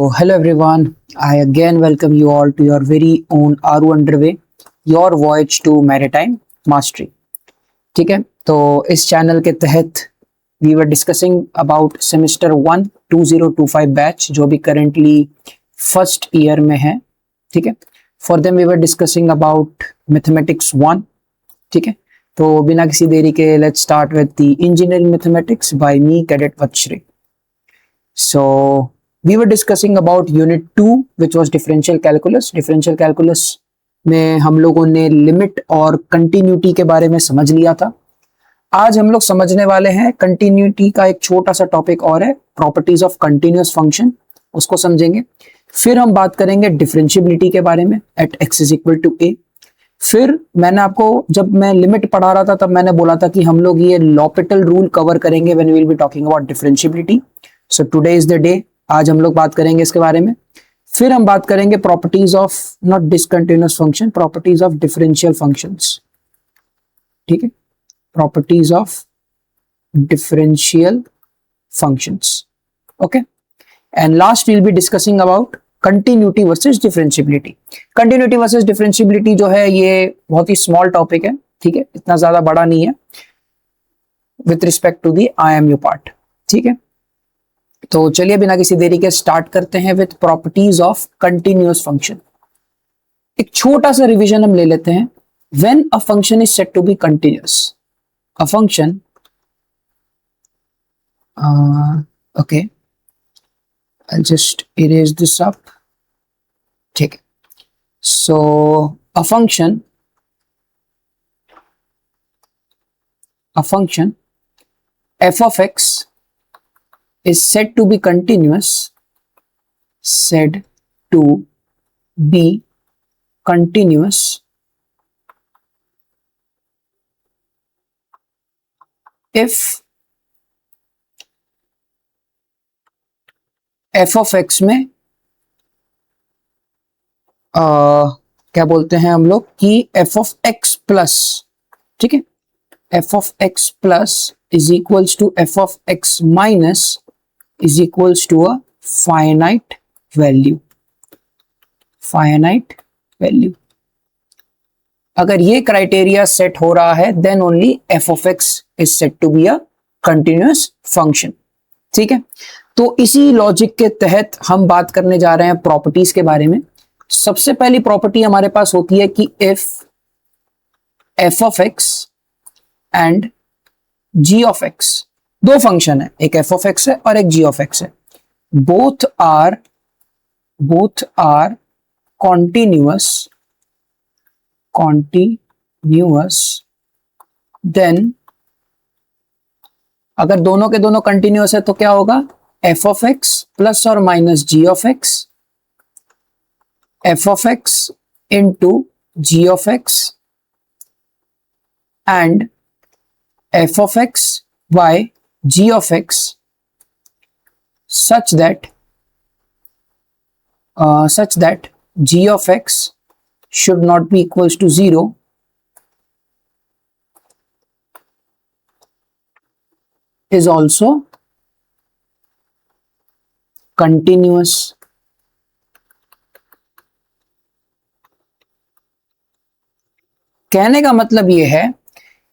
hello everyone. I again welcome you all to your very own RU Underway, your voyage to maritime mastery. ठीक है, तो इस channel के तहत we were discussing about semester 1 2025 batch जो भी currently first year में है. ठीक है, for them we were discussing about mathematics 1. ठीक है, तो बिना किसी देरी के let's start with the engineering mathematics by me cadet वत्श्री. So we were discussing about unit 2 which was differential calculus. Differential calculus में हम लोगों ने लिमिट और कंटिन्यूटी के बारे में समझ लिया था. आज हम लोग समझने वाले हैं कंटिन्यूटी का एक छोटा सा टॉपिक और है, प्रॉपर्टीज ऑफ कंटिन्यूअस फंक्शन, उसको समझेंगे. फिर हम बात करेंगे डिफरेंशिएबिलिटी के बारे में at x is equal to a. फिर मैंने आपको जब मैं लिमिट पढ़ा रहा था तब मैंने बोला था कि हम लोग ये लॉपिटल रूल कवर करेंगे when we will be talking about differentiability. So today is the day, आज हम लोग बात करेंगे इसके बारे में. फिर हम बात करेंगे properties of not discontinuous function, properties of differential functions. ठीक है, properties of differential functions. Okay, and last we will be discussing about continuity versus differentiability. Continuity versus differentiability जो है ये बहुत ही स्मॉल टॉपिक है. ठीक है, इतना ज्यादा बड़ा नहीं है with respect to the IMU part. ठीक है, तो चलिए बिना किसी देरी के स्टार्ट करते हैं with properties of continuous function. एक छोटा सा रिवीजन हम ले लेते हैं. When a function is said to be continuous, a function okay, I just erase this up. ठीक है, so a function f of x is said to be continuous, said to be continuous if f of x में क्या बोलते हैं हम लोग कि f of x plus, ठीक है, f of x plus is equals to f of x minus is equals to a finite value. finite value. अगर ये क्राइटेरिया सेट हो रहा है then only f of x is said to be a continuous function. ठीक है, तो इसी logic के तहत हम बात करने जा रहे हैं प्रॉपर्टीज के बारे में. सबसे पहली प्रॉपर्टी हमारे पास होती है कि if f of x and g of x, दो फंक्शन है, एक f of x है और एक g of x है, both are continuous, then अगर दोनों के दोनों कंटिन्यूअस है तो क्या होगा, f of x प्लस और minus g of x, f of x into g of x and f of x by g of x such that g of x should not be equals to 0 is also continuous. कहने का मतलब यह है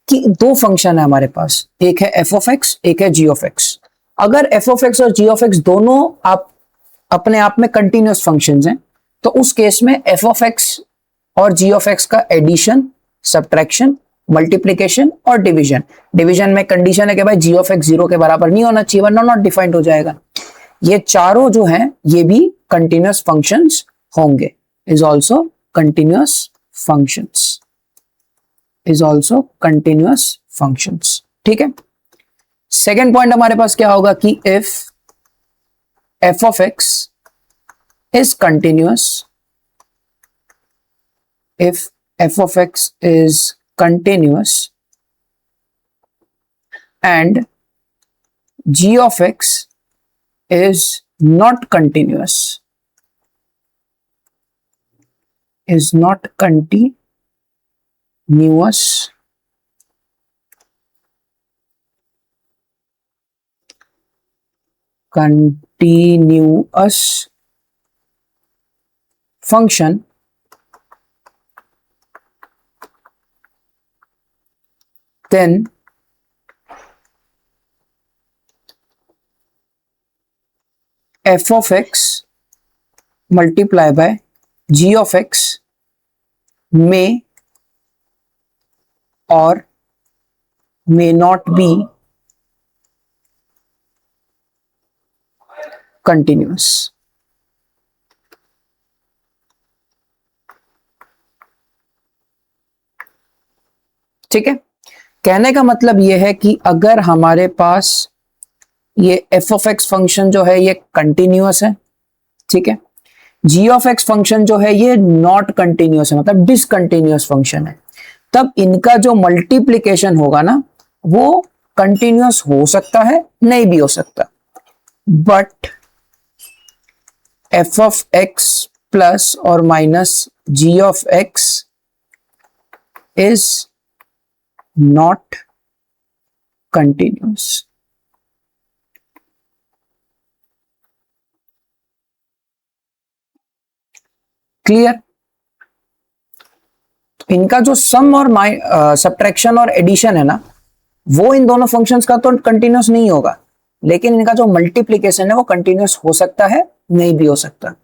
कि दो function है हमारे पास, एक है f of x, एक है g of x. अगर f of x और g of x दोनों आप अपने आप में कंटिन्यूअस फंक्शंस हैं तो उस केस में f of x और g of x का एडिशन, सब्ट्रैक्शन, मल्टीप्लिकेशन और डिवीजन में कंडीशन है कि भाई g of x 0 के बराबर नहीं होना चाहिए वरना नॉट डिफाइंड हो जाएगा. ये चारों जो हैं ये भी कंटिन्यूअस फंक्शंस होंगे. Is also continuous functions, is also continuous functions. ठीक है, सेकेंड पॉइंट हमारे पास क्या होगा कि if f of x is continuous, if f of x is continuous and g of x is not continuous, is not continuous, continuous function then f of x multiply by g of x may or may not be continuous। ठीक है, कहने का मतलब यह है कि अगर हमारे पास ये एफ ऑफ एक्स फंक्शन जो है ये कंटिन्यूअस है, ठीक है, जी ऑफ एक्स फंक्शन जो है ये नॉट कंटिन्यूअस है, मतलब डिसकंटिन्यूअस फंक्शन है, तब इनका जो मल्टीप्लीकेशन होगा ना वो कंटिन्यूअस हो सकता है, नहीं भी हो सकता। But F of X plus और minus G of x is not continuous. Clear? इनका जो सम और सब्ट्रैक्शन और एडिशन है ना वो इन दोनों फंक्शंस का तो कंटिन्यूअस नहीं होगा, लेकिन इनका जो मल्टीप्लीकेशन है वो कंटिन्यूअस हो सकता है, नहीं भी हो सकता।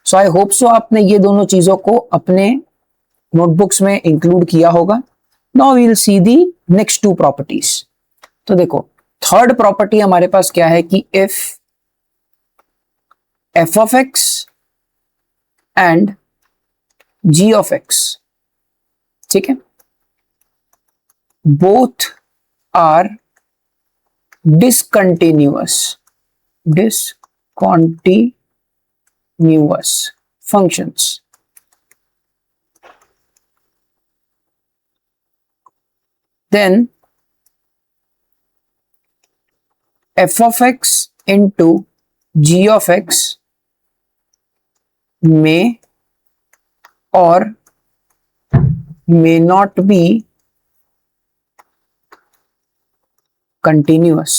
सो आई होप सो आपने ये दोनों चीजों को अपने नोटबुक्स में इंक्लूड किया होगा। Now we will see the next two properties. तो देखो थर्ड प्रॉपर्टी हमारे पास क्या है कि if f of x and g of x, ठीक है, both are discontinuous functions, then f of x into g of x may or may not be continuous।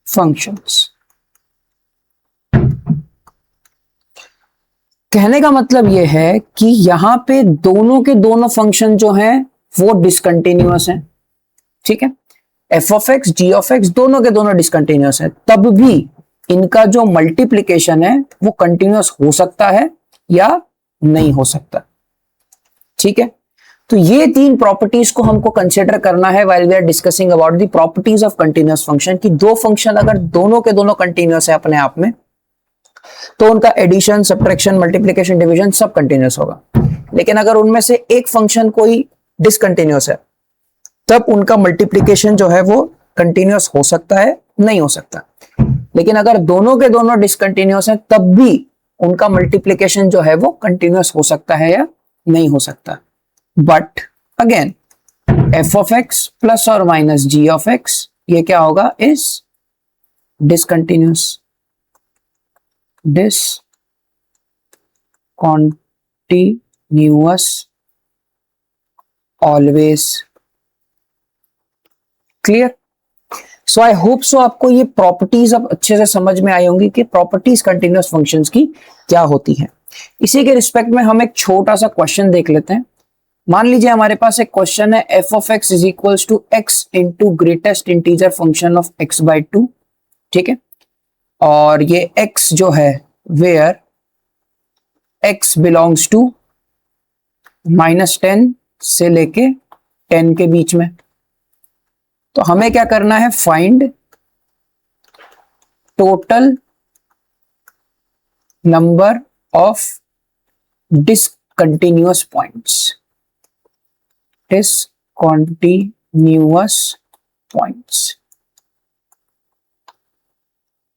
functions, कहने का मतलब यह है कि यहां पे दोनों के दोनों फंक्शन जो हैं वो डिसकंटिन्यूअस हैं, ठीक है, f of x g of x दोनों के दोनों डिसकंटिन्यूअस है, तब भी इनका जो मल्टीप्लीकेशन है वो कंटिन्यूअस हो सकता है या नहीं हो सकता। ठीक है, तो ये तीन प्रॉपर्टीज को हमको कंसीडर करना है while we are discussing about the properties of continuous function, कि दो फंक्शन अगर दोनों के दोनों कंटीन्यूअस है अपने आप में तो उनका एडिशन सब्ट्रैक्शन मल्टीप्लिकेशन डिवीजन सब कंटीन्यूअस होगा, लेकिन अगर उनमें से एक फंक्शन कोई डिसकंटीन्यूअस है तब उनका मल्टीप्लिकेशन जो है वो कंटीन्यूअस हो सकता है, नहीं हो सकता। लेकिन अगर दोनों के दोनों डिसकंटीन्यूअस हैं तब भी उनका मल्टीप्लिकेशन जो है वो कंटीन्यूअस हो सकता है या नहीं हो सकता। But again F of X plus और माइनस जी ऑफ एक्स ये क्या होगा, is discontinuous, discontinuous always. Clear? So I hope so आपको ये प्रॉपर्टीज अब अच्छे से समझ में आई होंगी कि प्रॉपर्टीज कंटीन्यूअस फंक्शंस की क्या होती हैं। इसी के रिस्पेक्ट में हम एक छोटा सा क्वेश्चन देख लेते हैं। मान लीजिए हमारे पास एक क्वेश्चन है f of x is equals to x into greatest integer function of x by 2, ठीक है, और ये एक्स जो है वेयर एक्स बिलोंग्स टू -10 से लेके 10 के बीच में। तो हमें क्या करना है, find total number of discontinuous points, discontinuous points.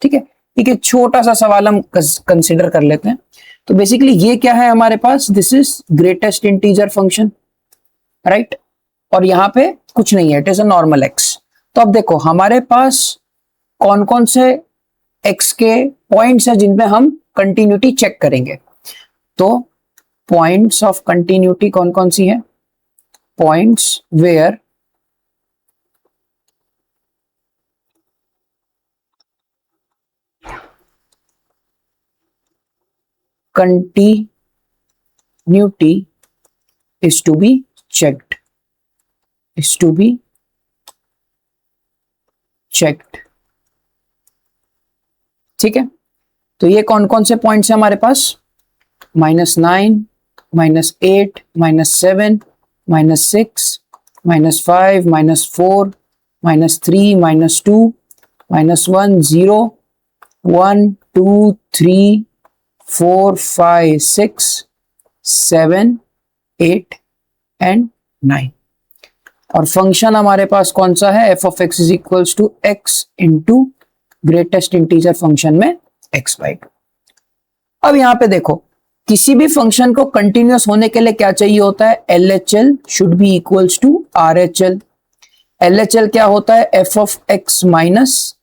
ठीक है, ठीक है, छोटा सा सवाल हम कंसिडर कर लेते हैं। तो बेसिकली ये क्या है हमारे पास, this is greatest integer function, right, और यहां पे कुछ नहीं है, it is a normal x. तो अब देखो हमारे पास कौन कौन से एक्स के पॉइंट्स हैं जिनमें हम कंटिन्यूटी चेक करेंगे। तो पॉइंट्स ऑफ कंटिन्यूटी कौन कौन सी है, points where continuity is to be checked, ठीक है। तो ये कौन कौन से पॉइंट्स है हमारे पास, -9, -8, -7, -6, -5, -4, -3, -2, -1, 0, 1, 2, 3, 4, 5, 6, 7, 8 एंड 9। और फंक्शन हमारे पास कौन सा है, f of x is equals to x into greatest integer function में x/2। अब यहां पे देखो, किसी भी फंक्शन को कंटिन्यूअस होने के लिए क्या चाहिए होता है, LHL should be equals to RHL। LHL क्या होता है, f of x माइनस,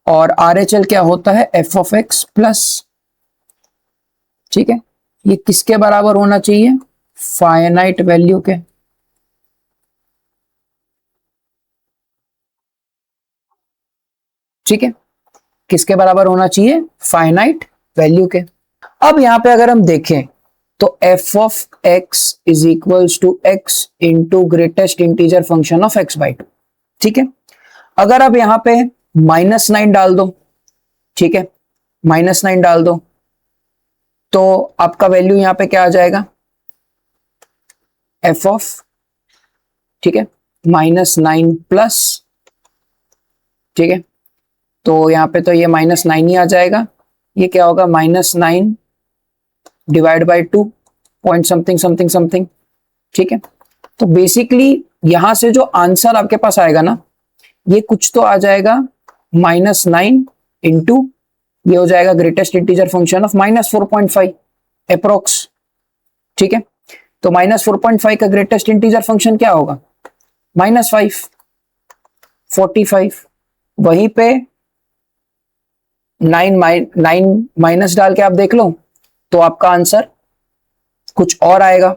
और RHL क्या होता है, f of x प्लस। ठीक है, ये किसके बराबर होना चाहिए, फाइनाइट वैल्यू के। ठीक है, किसके बराबर होना चाहिए, फाइनाइट वैल्यू के। अब यहां पे अगर हम देखें तो f of x is equals to x into greatest integer function of x/2। ठीक है, अगर आप यहां पे -9 डाल दो, ठीक है, -9 डाल दो, तो आपका वैल्यू यहां पे क्या आ जाएगा, f of, ठीक है, -9 प्लस, ठीक है, तो यहां पे तो ये -9 ही आ जाएगा। ये क्या होगा, -9 divide by 2 point something something something. ठीक है, तो बेसिकली यहां से जो आंसर आपके पास आएगा ना, ये कुछ तो आ जाएगा -9 इंटू, ये हो जाएगा greatest integer function of -4.5 approx. ठीक है, तो -4.5 का ग्रेटेस्ट इंटीजर फंक्शन क्या होगा, -5, 45। वहीं पे 9 माइनस डाल के आप देख लो तो आपका आंसर कुछ और आएगा।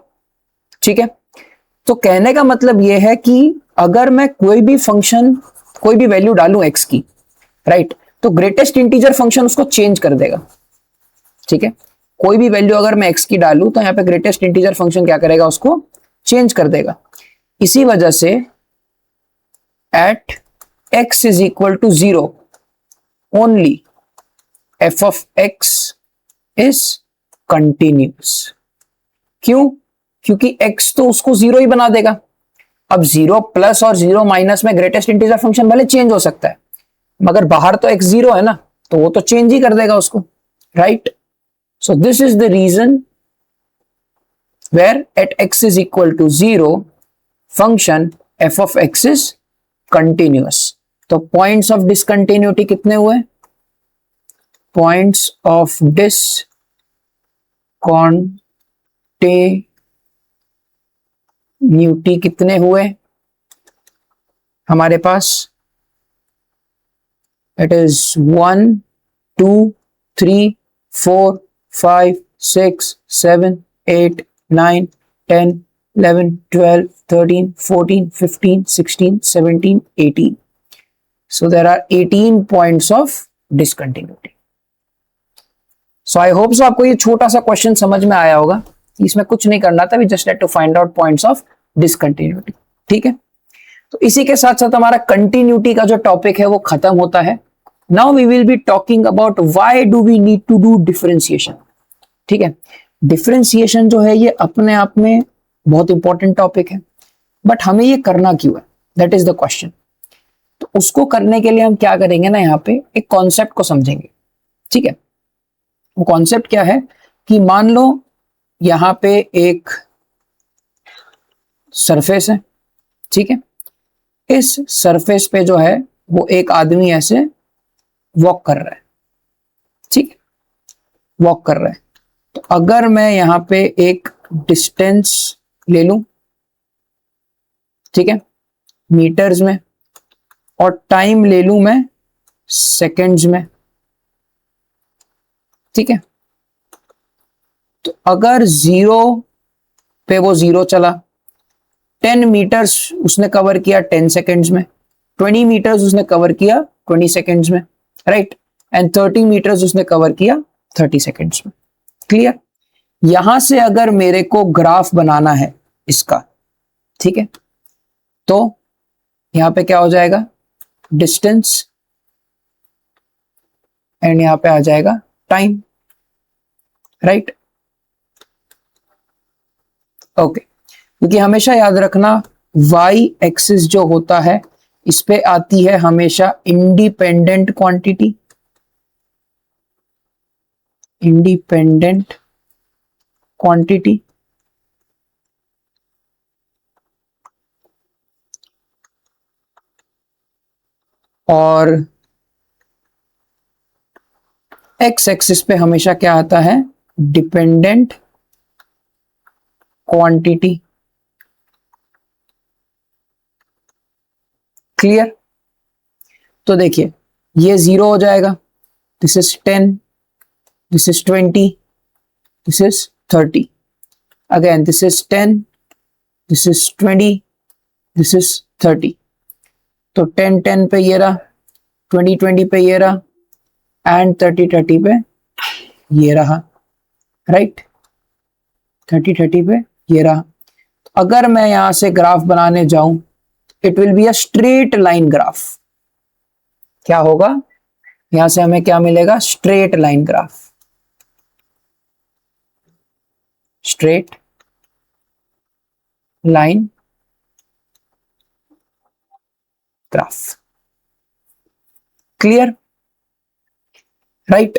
ठीक है, तो कहने का मतलब यह है कि अगर मैं कोई भी फंक्शन, कोई भी वैल्यू डालूं x की, राइट, तो ग्रेटेस्ट इंटीजर फंक्शन उसको चेंज कर देगा। ठीक है, कोई भी वैल्यू अगर मैं x की डालूं तो यहां पे ग्रेटेस्ट इंटीजर फंक्शन क्या करेगा, उसको चेंज कर देगा। इसी वजह से at x is equal to 0 only f of x is continuous। क्यों, क्योंकि x तो उसको 0 ही बना देगा। अब 0 प्लस और 0 माइनस में ग्रेटेस्ट इंटीजर फंक्शन भले चेंज हो सकता है, मगर बाहर तो x 0 है ना, तो वो तो चेंज ही कर देगा उसको, right. So this is the reason where at x is equal to 0 function f of x is continuous. तो पॉइंट्स ऑफ डिसकंटिन्यूटी कितने हुए, पॉइंट्स ऑफ डिसकंटिन्यूटी कितने हुए हमारे पास, it is 1, 2, 3, 4, 5, 6, 7, 8, 9, 10, 11, 12, 13, 14, 15, 16, 17, 18. So there are 18 points of discontinuity. So I hope so आपको ये छोटा सा क्वेश्चन समझ में आया होगा। इसमें कुछ नहीं करना था, we just had to find out points of discontinuity। ठीक है, तो इसी के साथ साथ हमारा कंटिन्यूटी का जो टॉपिक है वो खत्म होता है। Now we will be talking about why do we need to do differentiation। ठीक है, डिफरेंशिएशन जो है ये अपने आप में बहुत इंपॉर्टेंट टॉपिक है, बट हमें ये करना क्यों है, दैट इज द क्वेश्चन। तो उसको करने के लिए हम क्या करेंगे ना, यहाँ पे एक कॉन्सेप्ट को समझेंगे। ठीक है, वो कॉन्सेप्ट क्या है कि मान लो यहाँ पे एक सरफेस है, ठीक है, इस सरफेस पे जो है वो एक आदमी ऐसे वॉक कर रहा है, ठीक है, वॉक कर रहा है। तो अगर मैं यहाँ पे एक डिस्टेंस ले लूं, ठीक है, मीटर्स में, और टाइम ले लूं मैं सेकेंड्स में, ठीक है, तो अगर 0 पे वो 0 चला, 10 मीटर्स उसने कवर किया 10 सेकेंड्स में, 20 मीटर्स उसने कवर किया 20 सेकेंड्स में, राइट, एंड 30 मीटर्स उसने कवर किया 30 सेकेंड्स में। क्लियर। यहां से अगर मेरे को ग्राफ बनाना है इसका, ठीक है, तो यहां पे क्या हो जाएगा, डिस्टेंस, एंड यहां पे आ जाएगा टाइम, राइट। ओके, क्योंकि हमेशा याद रखना y एक्सिस जो होता है इस पे आती है हमेशा इंडिपेंडेंट क्वांटिटी, इंडिपेंडेंट क्वांटिटी, और x एक्सिस पे हमेशा क्या आता है, डिपेंडेंट क्वांटिटी। क्लियर। तो देखिए ये 0 हो जाएगा, this is 10, this is 20, this is 30, again this is 10, this is 20, this is 30। तो 10 10 पे ये रहा, 20 20 पे ये रहा, एंड 30 30 पे ये रहा, राइट। 30 30 पे ये रहा। अगर मैं यहां से ग्राफ बनाने जाऊं, it will be a straight line graph. क्या होगा, यहां से हमें क्या मिलेगा, straight line graph, straight line graph. Clear, right.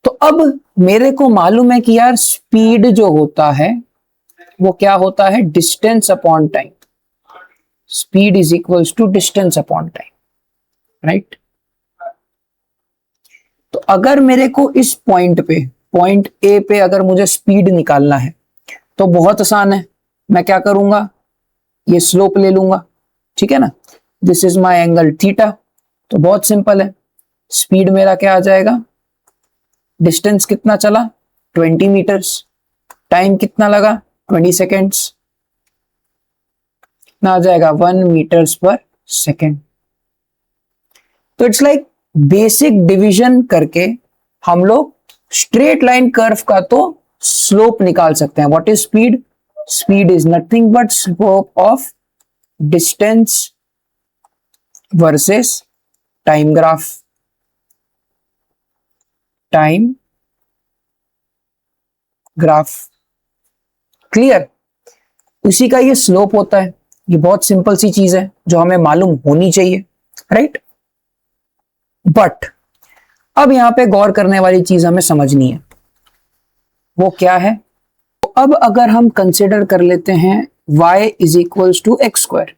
तो अब मेरे को मालूम है कि यार स्पीड जो होता है वो क्या होता है, distance upon time. Speed is equals to distance upon time, right. तो अगर मेरे को इस पॉइंट पे, पॉइंट ए पे अगर मुझे स्पीड निकालना है तो बहुत आसान है, मैं क्या करूंगा, ये स्लोप ले लूंगा, ठीक है ना। This is my angle theta. तो बहुत सिंपल है, स्पीड मेरा क्या आ जाएगा, डिस्टेंस कितना चला 20 मीटर्स, टाइम कितना लगा 20 सेकेंड्स, कितना आ जाएगा 1 मीटर्स पर सेकेंड। तो इट्स लाइक बेसिक डिवीजन करके हम लोग स्ट्रेट लाइन कर्व का तो स्लोप निकाल सकते हैं। What is speed, speed is nothing but slope of distance versus time graph, time graph. Clear. उसी का ये स्लोप होता है। ये बहुत सिंपल सी चीज है जो हमें मालूम होनी चाहिए, राइट। बट अब यहां पे गौर करने वाली चीज हमें समझनी है, वो क्या है। तो अब अगर हम कंसिडर कर लेते हैं y is equals to x square,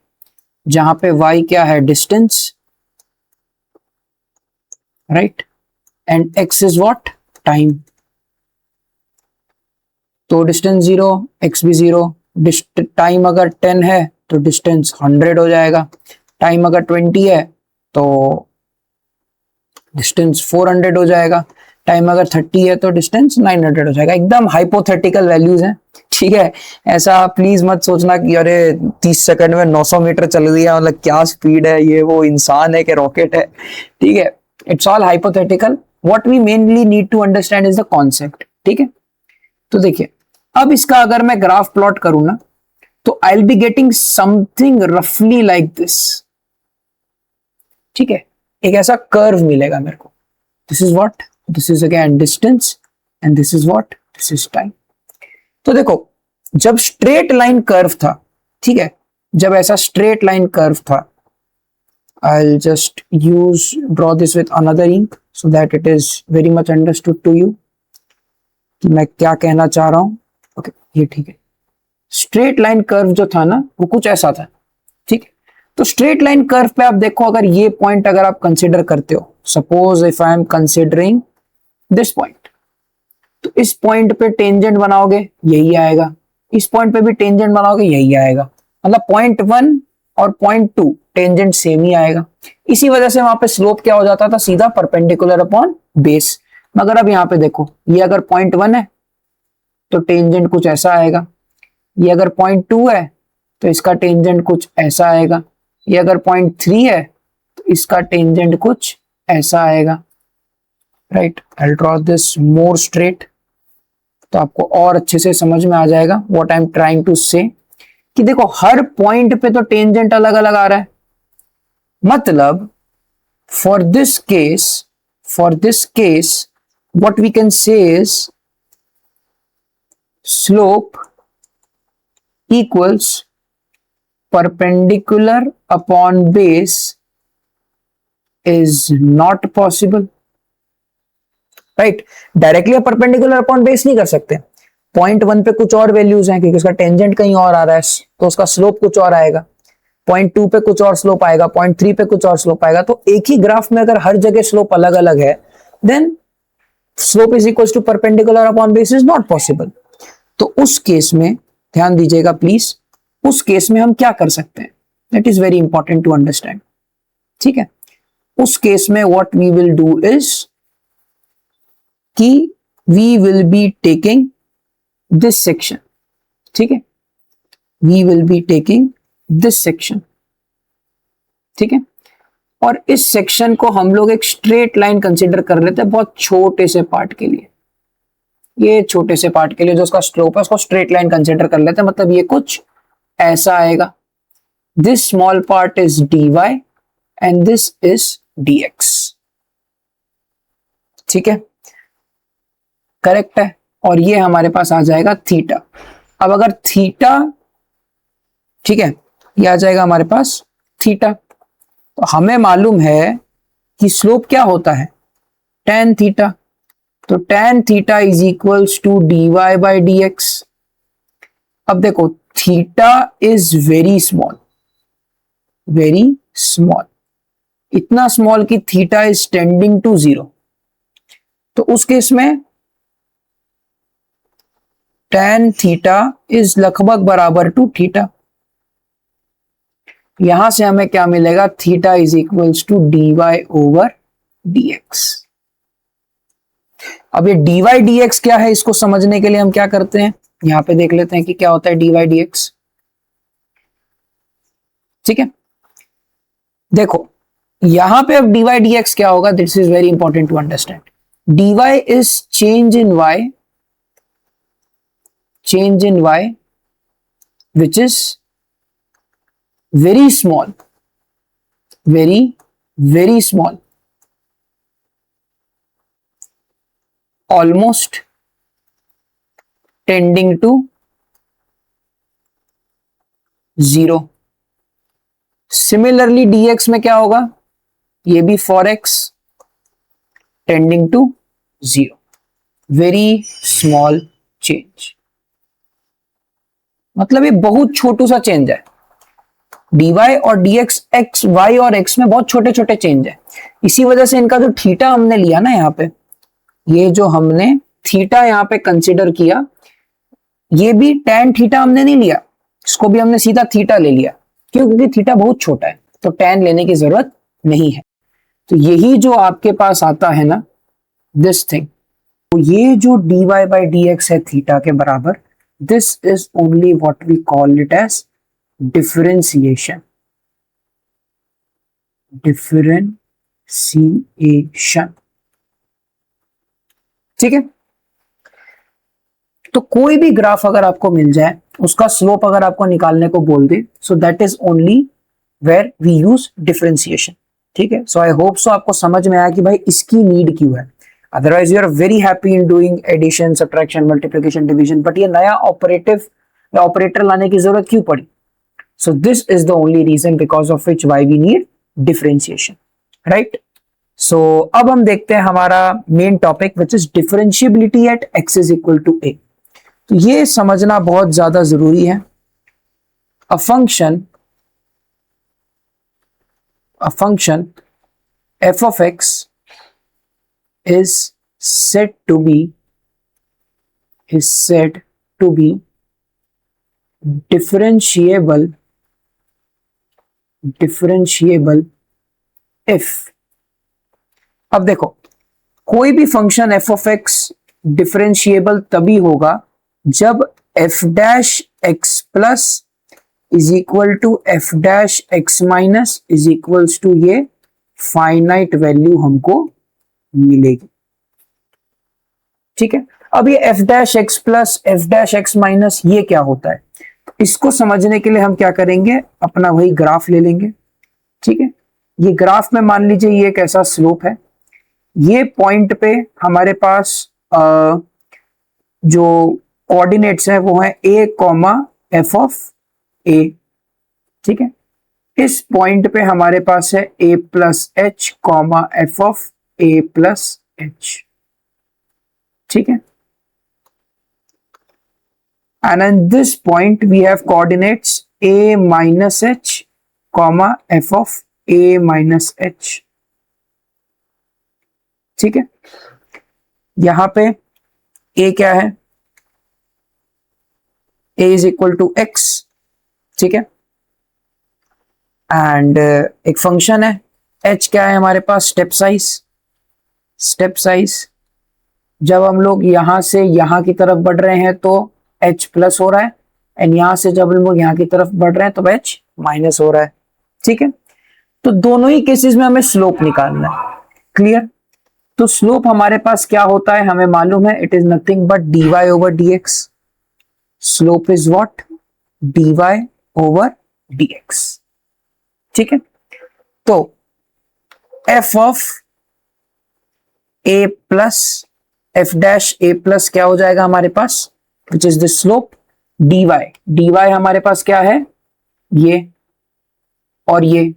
जहां पे y क्या है, distance, right, and x is what, time. तो डिस्टेंस 0, x भी 0, टाइम अगर 10 है तो डिस्टेंस 100 हो जाएगा, टाइम अगर 20 है तो डिस्टेंस 400 हो जाएगा, टाइम अगर 30 है तो डिस्टेंस 900 हो जाएगा। एकदम हाइपोथेटिकल वैल्यूज हैं, ठीक है। ऐसा प्लीज मत सोचना कि अरे 30 सेकंड में 900 मीटर चल रही है, मतलब क्या स्पीड है ये, वो इंसान है कि रॉकेट है, ठीक है। It's all hypothetical. What we mainly need to understand is the concept, ठीक है। तो देखिए अब इसका अगर मैं ग्राफ प्लॉट करूं ना, तो आई विल बी गेटिंग समथिंग रफली लाइक दिस, ठीक है। एक ऐसा कर्व मिलेगा मेरे को, this is what, this is again distance, and this is what, this is time. तो देखो जब स्ट्रेट लाइन कर्व था, ठीक है, जब ऐसा स्ट्रेट लाइन कर्व था, I'll just draw this with another ink so that it is very much understood to you कि मैं क्या कहना चाह रहा हूं। ओके ये ठीक है। स्ट्रेट लाइन कर्व जो था ना वो कुछ ऐसा था, ठीक है। तो स्ट्रेट लाइन कर्व पे आप देखो, अगर ये पॉइंट अगर आप कंसिडर करते हो, suppose if I am considering this point, तो इस पॉइंट पे टेंजेंट बनाओगे यही आएगा, इस पॉइंट पे भी टेंजेंट बनाओगे यही आएगा, मतलब पॉइंट 1 और पॉइंट 2 टेंजेंट सेम ही आएगा। इसी वजह से वहां पे स्लोप क्या हो जाता था, सीधा परपेंडिकुलर अपॉन बेस। मगर अब यहां पे देखो, ये अगर पॉइंट 1 है तो टेंजेंट कुछ ऐसा आएगा, ये अगर पॉइंट 2 है तो इसका टेंजेंट कुछ ऐसा आएगा, ये अगर पॉइंट 3 है तो इसका टेंजेंट कुछ ऐसा आएगा, right. I will draw this more straight, तो आपको और अच्छे से समझ में आ जाएगा what I am trying to say, कि देखो हर पॉइंट पे तो टेंजेंट अलग अलग आ रहा है, मतलब for this case what we can say is slope equals perpendicular upon base is not possible, right. Directly आप परपेंडिकुलर अपॉन बेस नहीं कर सकते, पॉइंट 1 पे कुछ और वैल्यूज हैं क्योंकि उसका टेंजेंट कहीं और आ रहा है, तो उसका स्लोप कुछ और आएगा, पॉइंट 2 पे कुछ और स्लोप आएगा, पॉइंट 3 पे कुछ और स्लोप आएगा। तो एक ही ग्राफ में अगर हर जगह स्लोप अलग अलग है, then slope is equal to perpendicular upon base is not possible. तो उस केस में ध्यान दीजिएगा प्लीज, उस केस में हम क्या कर सकते हैं, that is very important to understand, ठीक है। उस केस में what we will do is कि we will be taking this section, ठीक है, we will be taking this section, ठीक है। और इस सेक्शन को हम लोग एक स्ट्रेट लाइन कंसीडर कर लेते हैं बहुत छोटे से पार्ट के लिए, ये छोटे से पार्ट के लिए जो उसका स्लोप है उसको स्ट्रेट लाइन कंसीडर कर लेते हैं, मतलब ये कुछ ऐसा आएगा, this small part is dy and this is dx, ठीक है, करेक्ट है। और ये हमारे पास आ जाएगा थीटा। अब अगर थीटा, ठीक है, ये आ जाएगा हमारे पास थीटा, तो हमें मालूम है कि स्लोप क्या होता है, tan थीटा, तो tan theta is equals to dy by dx। अब देखो थीटा इज वेरी स्मॉल, इतना स्मॉल कि थीटा इज टेंडिंग टू 0, तो उस केस में tan थीटा इज लगभग बराबर टू थीटा। यहां से हमें क्या मिलेगा, theta is equals to dy over dx। अब ये dy dx क्या है, इसको समझने के लिए हम क्या करते हैं, यहां पे देख लेते हैं कि क्या होता है dy dx, ठीक है। देखो यहां पे अब dy dx क्या होगा, this is very important to understand, dy is change in y which is very small, very small, almost tending to 0। Similarly dx में क्या होगा, ये भी for x tending to 0, very small change, मतलब ये बहुत छोटू सा चेंज है, dy और dx x y और x में बहुत छोटे छोटे चेंज है। इसी वजह से इनका जो थीटा हमने लिया ना यहाँ पे, ये जो हमने थीटा यहाँ पे कंसिडर किया, ये भी tan थीटा हमने नहीं लिया, इसको भी हमने सीधा थीटा ले लिया, क्यों, क्योंकि थीटा बहुत छोटा है तो tan लेने की जरूरत नहीं है। तो यही जो आपके पास आता है ना दिस थिंग, तो ये जो dy बाई dx है थीटा के बराबर, this is only what we call it as differentiation, ठीक है। तो कोई भी ग्राफ अगर आपको मिल जाए, उसका स्लोप अगर आपको निकालने को बोल दे, so that is only where we use differentiation, ठीक है। सो आई होप सो आपको समझ में आया कि भाई इसकी नीड क्यों है, otherwise you are very happy in doing addition, subtraction, multiplication, division, but ये नया ऑपरेटर लाने की जरूरत क्यों पड़ी। So this is the only reason because of which why we need differentiation, right. So अब हम देखते हैं हमारा main topic which is differentiability at x is equal to a। तो ये समझना बहुत ज्यादा जरूरी है। A function f of x is said to be differentiable if, अब देखो कोई भी function f of x differentiable तभी होगा जब f dash x plus is equal to f dash x minus is equals to ये फाइनाइट वैल्यू हमको मिलेगी, ठीक है। अब ये f dash x plus f dash x minus ये क्या होता है, इसको समझने के लिए हम क्या करेंगे, अपना वही ग्राफ ले लेंगे। ठीक है, ये ग्राफ में मान लीजिए ये एक ऐसा स्लोप है, ये पॉइंट पे हमारे पास जो कोऑर्डिनेट्स है वो है a कॉमा एफ ऑफ ए। ठीक है, इस पॉइंट पे हमारे पास है a plus H comma F of A plus H. ठीक है, and in this point we have coordinates a minus h comma f of a minus h। ठीक है, यहां पे a क्या है, a is equal to x। ठीक है, एंड एक फंक्शन है h क्या है हमारे पास, स्टेप साइज। स्टेप साइज जब हम लोग यहां से यहां की तरफ बढ़ रहे हैं तो h प्लस हो रहा है, एंड यहां से जब हम लोग यहां की तरफ बढ़ रहे हैं तो h माइनस हो रहा है। ठीक है, तो दोनों ही केसेस में हमें स्लोप निकालना है। क्लियर, तो स्लोप हमारे पास क्या होता है हमें मालूम है, it is nothing but dy over dx। Slope is what, dy over dx। ठीक है, तो f of a plus f dash a plus क्या हो जाएगा हमारे पास, which is the slope, dy। dy हमारे पास क्या है, ये और ये,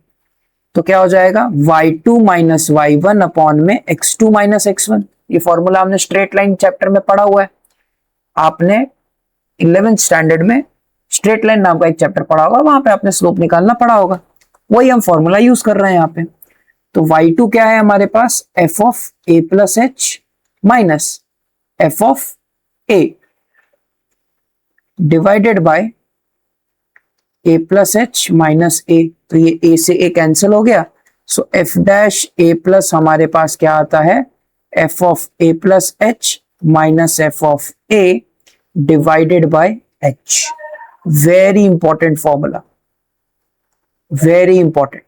तो क्या हो जाएगा y2 minus y one upon में x2 माइनस x1। ये फॉर्मूला हमने स्ट्रेट लाइन चैप्टर में पढ़ा हुआ है, आपने 11th स्टैंडर्ड में स्ट्रेट लाइन नाम का एक चैप्टर पढ़ा होगा, वहां पे आपने स्लोप निकालना पड़ा होगा, वही हम फॉर्मूला यूज कर रहे हैं यहाँ पे। तो y2 क्या है हमारे पास, f of a plus h minus f of a divided by a plus h minus a। तो ये a से a कैंसिल हो गया, so f dash a plus हमारे पास क्या आता है, f of a plus h minus f of a divided by h। Very important formula, very important.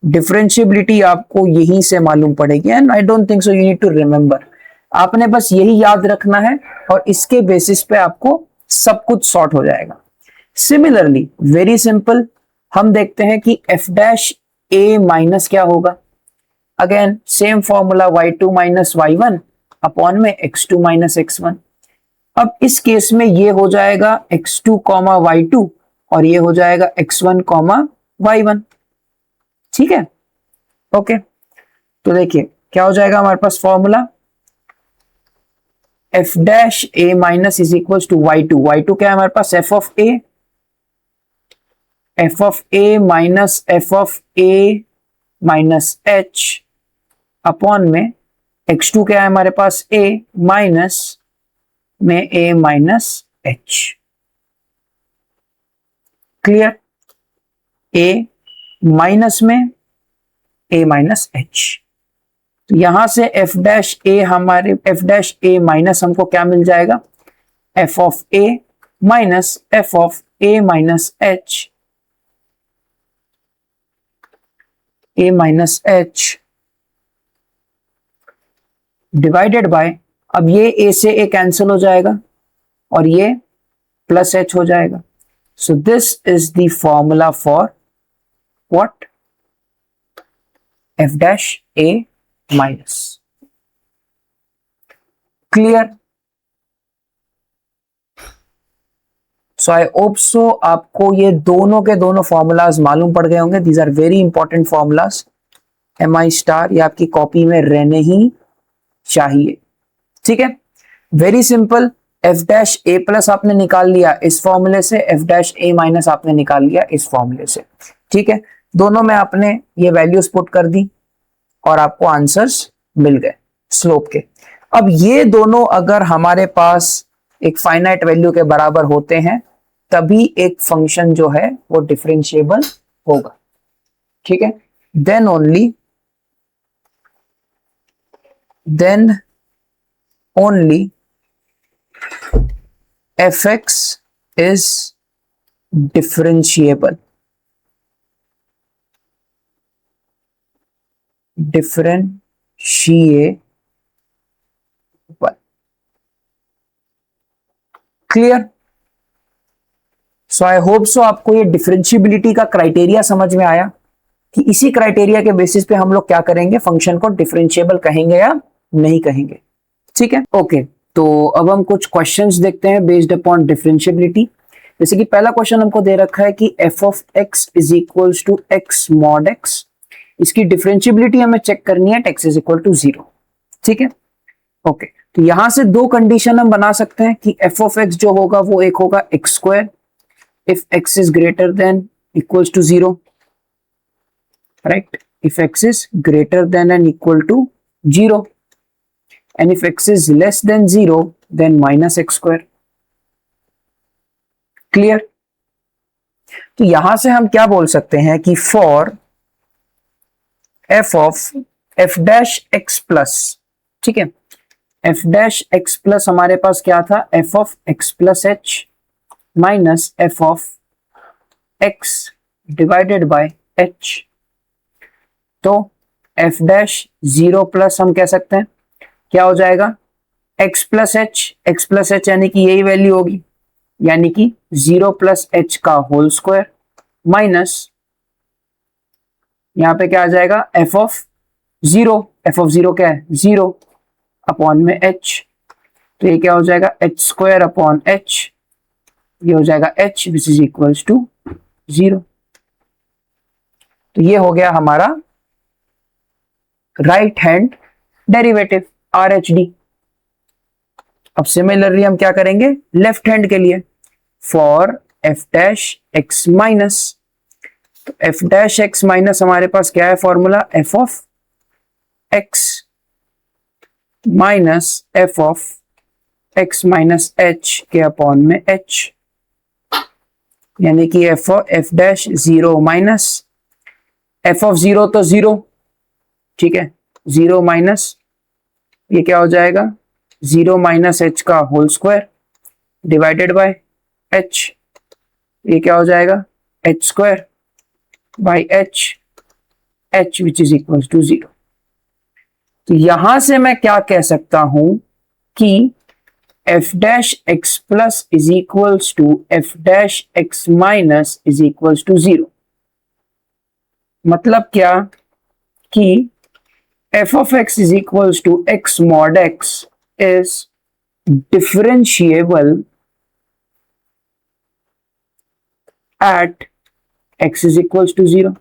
Differentiability आपको यहीं से मालूम पड़ेगी, and I don't think so you need to remember. आपने बस यही याद रखना है और इसके बेसिस पे आपको सब कुछ सॉर्ट हो जाएगा। सिमिलरली वेरी सिंपल, हम देखते हैं कि एफ डैश ए माइनस क्या होगा, again same formula y2 minus y one upon में x2 माइनस x1। अब इस केस में ये हो जाएगा x2 कॉमा y2 और ये हो जाएगा x1 कॉमा y1। ठीक है, ओके, तो देखिए क्या हो जाएगा हमारे पास formula, f dash a minus is equal to y2। y2 क्या है हमारे पास, f of a, f of a minus f of a minus h upon में x2 क्या है हमारे पास, a माइनस में a minus h। Clear, a minus में a माइनस h। तो यहां से f डैश a हमारे f डैश a माइनस हमको क्या मिल जाएगा, f of a minus f of a minus h, a minus h divided bye, अब ये a से a कैंसिल हो जाएगा और ये प्लस h हो जाएगा। सो this is the formula for what, f dash a minus. Clear, so I hope so आपको ये दोनों के दोनों फॉर्मूलाज मालूम पड़ गए होंगे। These are very important formulas, MI star ये आपकी कॉपी में रहने ही चाहिए। ठीक है, very simple, f dash a plus आपने निकाल लिया इस फॉर्मूले से, एफ डैश ए माइनस आपने निकाल लिया इस फॉर्मूले से। ठीक है, दोनों में आपने ये वैल्यूज पुट कर दी और आपको आंसर्स मिल गए स्लोप के। अब ये दोनों अगर हमारे पास एक फाइनाइट वैल्यू के बराबर होते हैं तभी एक फंक्शन जो है वो डिफरेंशिएबल होगा। ठीक है, then only fx is differentiable। Clear? So I hope so आपको ये डिफरेंशिएबिलिटी का क्राइटेरिया समझ में आया कि इसी क्राइटेरिया के बेसिस पे हम लोग क्या करेंगे, फंक्शन को डिफरेंशिएबल कहेंगे या नहीं कहेंगे। ठीक है, ओके। तो अब हम कुछ क्वेश्चंस देखते हैं बेस्ड अपॉन डिफरेंशिएबिलिटी। जैसे कि पहला क्वेश्चन हमको दे रखा है कि f of x is equals to x mod x। इसकी डिफरेंशिएबिलिटी हमें चेक करनी है, x इज इक्वल टू 0। ठीक है, ओके। तो यहां से दो कंडीशन हम बना सकते हैं कि f ऑफ x जो होगा वो एक होगा x square if x is greater than equals to 0, right? If x is greater than and equal to 0, and if x is less than 0, then minus x square. Clear? तो यहां से हम क्या बोल सकते हैं कि for f of f dash x plus, ठीक है, f dash x plus हमारे पास क्या था, f of x plus h minus f of x divided by h। तो f dash 0 प्लस हम कह सकते हैं क्या हो जाएगा, x प्लस h यानी कि यही वैल्यू होगी, यानी कि 0 प्लस h का होल स्क्वायर माइनस यहां पे क्या आ जाएगा, f ऑफ 0 क्या है, 0 अपॉन में h। तो ये क्या हो जाएगा, h स्क्वायर अपॉन h, ये हो जाएगा h which is equals to 0। तो ये हो गया हमारा राइट हैंड डेरिवेटिव RHD। अब सिमिलरली हम क्या करेंगे लेफ्ट हैंड के लिए, for f dash x minus. तो f डैश x माइनस हमारे पास क्या है formula, f of x minus f of x minus h के अपॉन में h, यानी कि f dash 0 minus f of 0 तो 0, ठीक है, 0 माइनस ये क्या हो जाएगा, 0 माइनस h का whole square divided by h, ये क्या हो जाएगा, h square by h which is equal to 0। तो यहां से मैं क्या कह सकता हूं कि f dash x plus is equals to f dash x minus is equals to 0। मतलब क्या कि f of x is equals to x mod x is differentiable at x is equals to 0।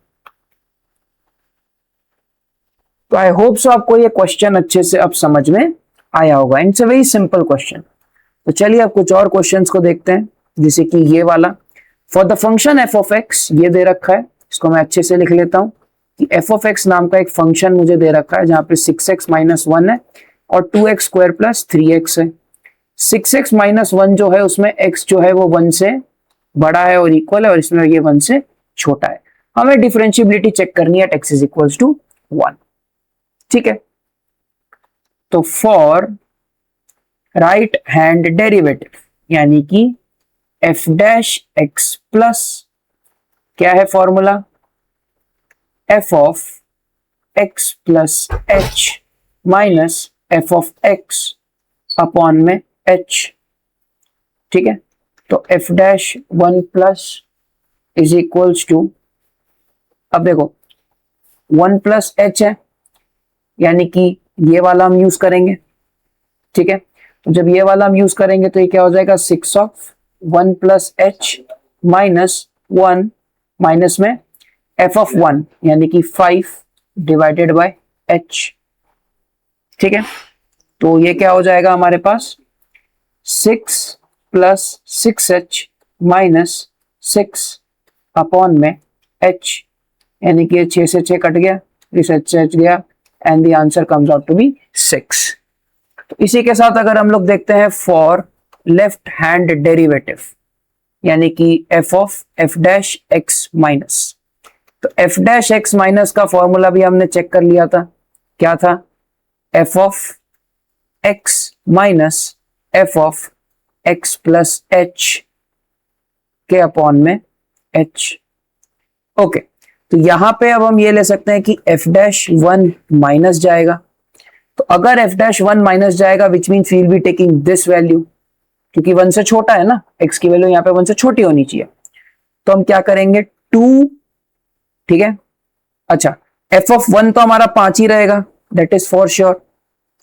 तो आई होप सो आपको ये question अच्छे से अब समझ में आया होगा। It's a very simple question. तो चलिए अब कुछ और क्वेश्चंस को देखते हैं, जैसे कि ये वाला, for the function f of x, ये दे रखा है, इसको मैं अच्छे से लिख लेता हूं कि f ऑफ x नाम का एक फंक्शन मुझे दे रखा है जहां पे 6x माइनस 1 है और 2x स्क्वायर प्लस 3x है। 6x माइनस 1 जो है उसमें x जो है वो 1 से बड़ा है और इक्वल है, और इसमें ये 1 से छोटा है। हमें डिफरेंशिएबिलिटी चेक करनी है x इज इक्वल्स टू 1। ठीक है, तो फॉर राइट हैंड डेरिवेटिव, यानी कि f डैश x प्लस क्या है formula, f of x plus h minus f of x upon में h। ठीक है, तो f dash 1 plus is equals to, अब देखो 1 प्लस h है, यानी कि ये वाला हम यूज करेंगे। ठीक है, तो जब ये वाला हम यूज करेंगे तो ये क्या हो जाएगा, 6 of 1 plus h minus 1 minus में f ऑफ 1 यानी कि 5 डिवाइडेड बाय h। ठीक है, तो ये क्या हो जाएगा हमारे पास 6 प्लस 6h माइनस 6 अपॉन में h, यानी कि 6 से 6 कट गया, इस h से h गया, and the answer comes out to be 6। तो इसी के साथ अगर हम लोग देखते हैं फॉर लेफ्ट हैंड डेरिवेटिव, यानी कि f of f dash x minus, तो f डैश x माइनस का फॉर्मूला भी हमने चेक कर लिया था, क्या था, f of x minus f of x plus h के अपॉन में h। ओके, तो यहां पे अब हम ये ले सकते हैं कि f डैश 1 माइनस जाएगा, तो अगर f डैश 1 माइनस जाएगा which means we will be taking this value, क्योंकि 1 से छोटा है ना, x की वैल्यू यहाँ पे 1 से छोटी होनी चाहिए। तो हम क्या करेंगे 2, ठीक है। अच्छा f(1) तो हमारा 5 ही रहेगा, दैट इज फॉर श्योर,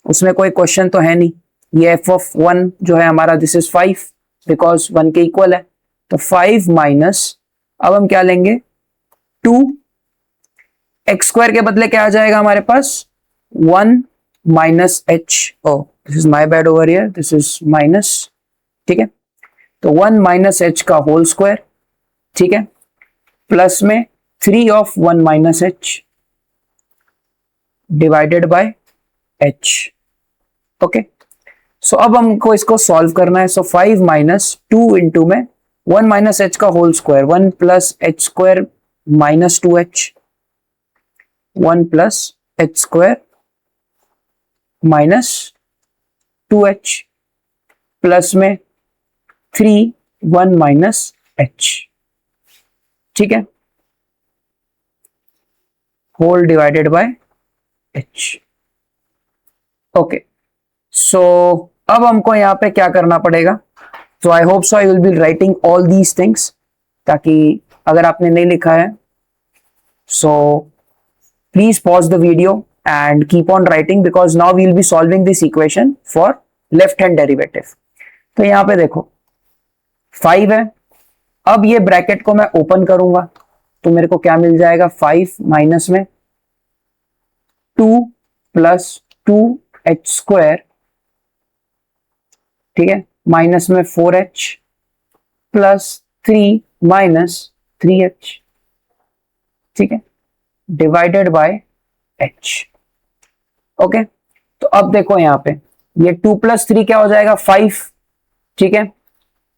उसमें कोई क्वेश्चन तो है नहीं। ये f(1) जो है हमारा दिस इज 5 बिकॉज 1 के इक्वल है। तो 5 माइनस, अब हम क्या लेंगे 2, x² के बदले क्या आ जाएगा हमारे पास 1 minus h, oh this is my bad over here, this is minus, ठीक है। तो 1 माइनस h का होल स्क्वायर, ठीक है, प्लस में 3 of 1 minus h divided by h, okay. So अब हमको इसको सॉल्व करना है। सो 5 माइनस 2 इंटू में 1 माइनस h का whole square, 1 plus h square minus 2h, 1 plus h square minus 2h, plus में 3 1 माइनस h, ठीक है, whole divided by h, okay. So अब हमको यहां पे क्या करना पड़ेगा, तो I hope so I will be writing all these things, ताकि अगर आपने नहीं लिखा है so please pause the video and keep on writing, because now we will be solving this equation for left hand derivative. तो यहां पे देखो 5 है, अब ये ब्रैकेट को मैं ओपन करूंगा तो मेरे को क्या मिल जाएगा, 5 माइनस में 2 प्लस 2h स्क्वायर, ठीक है, माइनस में 4h प्लस 3 माइनस 3h, ठीक है, डिवाइडेड बाय h, ओके। तो अब देखो यहां पे ये 2 प्लस 3 क्या हो जाएगा 5, ठीक है,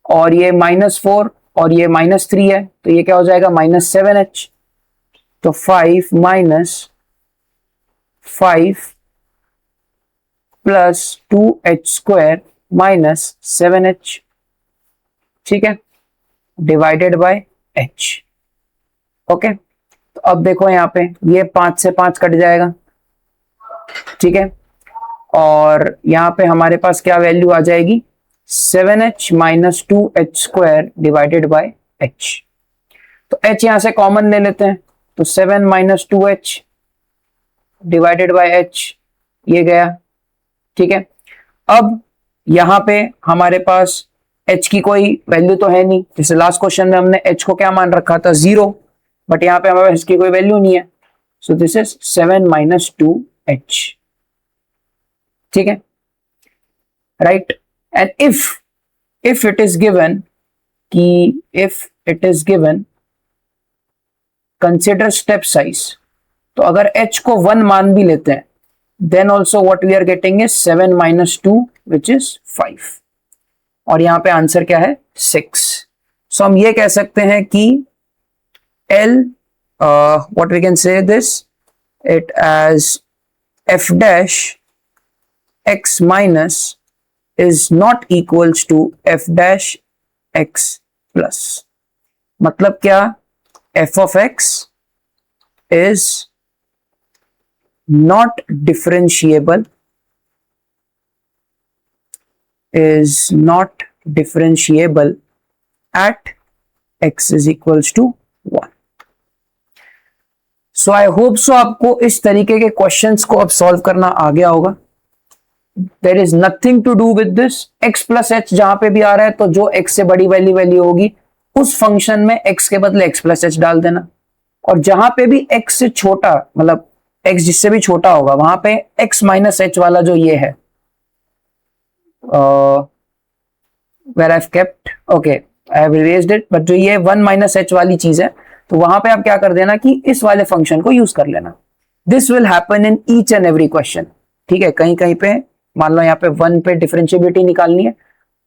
और ये -4 और ये -3 है, तो ये क्या हो जाएगा -7h। तो 5 minus 5 plus 2h square minus 7h, ठीक है, डिवाइडेड बाय h, ओके। तो अब देखो यहां पे ये 5 से 5 कट जाएगा, ठीक है, और यहां पे हमारे पास क्या वैल्यू आ जाएगी 7h minus 2h square divided by h। तो h यहां से कॉमन ले लेते हैं, तो 7 minus 2h divided by h ये गया, ठीक है। अब यहां पे हमारे पास h की कोई वैल्यू तो है नहीं, जैसे लास्ट क्वेश्चन में हमने h को क्या मान रखा था 0, बट यहां पे हमारे पास की कोई वैल्यू नहीं है, so this is 7 minus 2h, ठीक है, right. And if it is given कि if it is given consider step size, तो अगर h को 1 मान भी लेते हैं then also what we are getting is 7 minus 2 which is 5, और यहां पे आंसर क्या है 6। सो हम ये कह सकते हैं कि L what we can say this it as f dash x minus is not equals to f dash x plus, मतलब क्या, f of x is not differentiable at x is equals to 1। So I hope so आपको इस तरीके के questions को अब solve करना आ गया होगा। There is nothing to do with this, x plus h जहां पे भी आ रहा है तो जो x से बड़ी वैल्यू होगी उस फंक्शन में x के बदले x प्लस h डाल देना, और जहां पे भी x से छोटा, मतलब x जिससे भी छोटा होगा वहां पे x माइनस h वाला जो ये है where I have kept, okay I have erased it, but जो ये 1 माइनस h वाली चीज है तो वहां पे आप क्या कर देना कि इस वाले फंक्शन को यूज कर लेना। This will happen in each and every question, ठीक है। कहीं कहीं पे मान लो यहाँ पे 1 पे डिफरेंशिएबिलिटी निकालनी है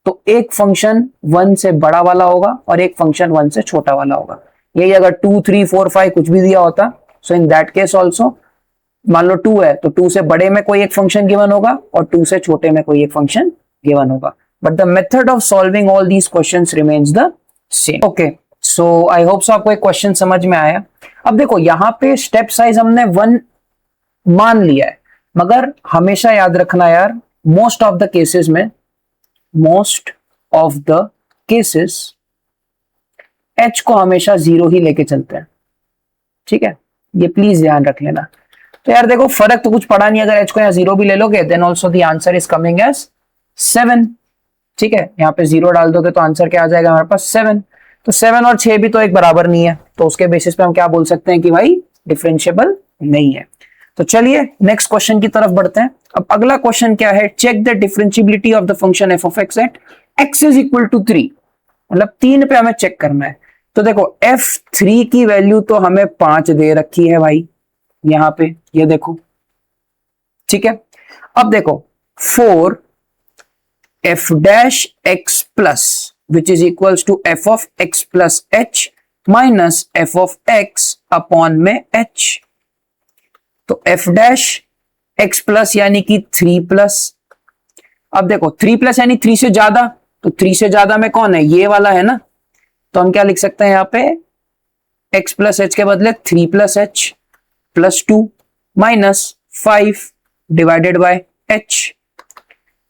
तो एक फंक्शन 1 से बड़ा वाला होगा और एक फंक्शन 1 से छोटा वाला होगा। यही अगर 2 3 4 5 कुछ भी दिया होता, सो इन दैट केस ऑल्सो मान लो 2 है तो 2 से बड़े में कोई एक फंक्शन गिवन होगा और 2 से छोटे में कोई एक फंक्शन गिवन होगा, but the method of solving all these questions remains the same, okay. So I hope so आपको एक क्वेश्चन समझ में आया। अब देखो यहाँ पे स्टेप साइज हमने 1 मान लिया है, मगर हमेशा याद रखना यार, most of the of the cases h को हमेशा 0 ही लेके चलते हैं, ठीक है, ये प्लीज ध्यान रख लेना। तो यार देखो फर्क तो कुछ पड़ा नहीं, अगर h को यहाँ 0 भी ले लोगे then also the answer is coming as 7, ठीक है, यहाँ पे 0 डाल दोगे तो आंसर क्या आ जाएगा हमारे पास 7। तो 7 और 6 भी तो एक बराबर नहीं है, तो उसके बेसिस पे हम क्या बोल सकते हैं कि भाई डिफरेंशिएबल नहीं है। तो चलिए नेक्स्ट क्वेश्चन की तरफ बढ़ते हैं। अब अगला क्वेश्चन क्या है, check the differentiability of the function f of x at x is equal to 3, मतलब 3 पे हमें चेक करना है। तो देखो f3 की वैल्यू तो हमें 5 दे रखी है भाई यहां पे, ये देखो, ठीक है। अब देखो 4 f dash x plus which is equals to f of x plus h minus f of x upon में h। तो f डैश x प्लस यानी कि 3 प्लस, अब देखो 3 प्लस यानी 3 से ज्यादा, तो 3 से ज्यादा में कौन है, ये वाला है ना, तो हम क्या लिख सकते हैं यहाँ पे x प्लस एच के बदले 3 plus h plus 2 minus 5 divided by h,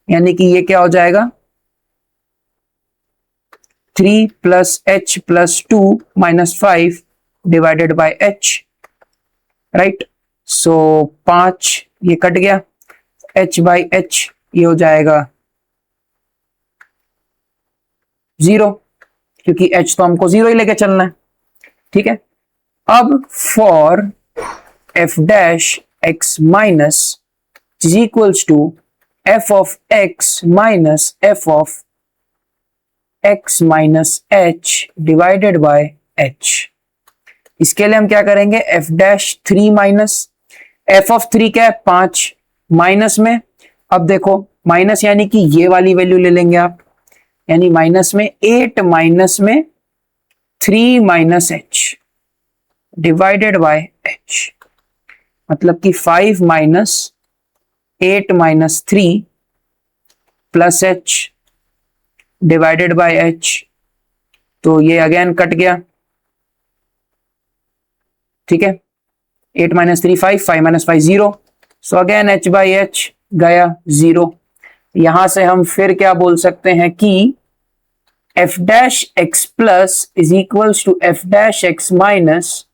यानी कि ये क्या हो जाएगा 3 plus h plus 2 minus 5 divided by h, right. So 5 ये कट गया, h बाई h ये हो जाएगा 0, क्योंकि h तो हमको 0 ही लेके चलना है, ठीक है। अब for f dash x minus is equals to f of x minus f of x minus h divided by h, इसके लिए हम क्या करेंगे f dash 3 minus f of 3 क्या है 5 माइनस में, अब देखो माइनस यानी कि ये वाली वैल्यू ले लेंगे आप, यानी माइनस में 8 माइनस में 3 minus h divided by h, मतलब कि 5 minus 8 minus 3 plus h divided by h, तो ये अगेन कट गया, ठीक है। 8 minus 3 5, 5 minus 5 0, so again h by h गया 0। यहां से हम फिर क्या बोल सकते हैं कि f dash x plus is equals to f dash x minus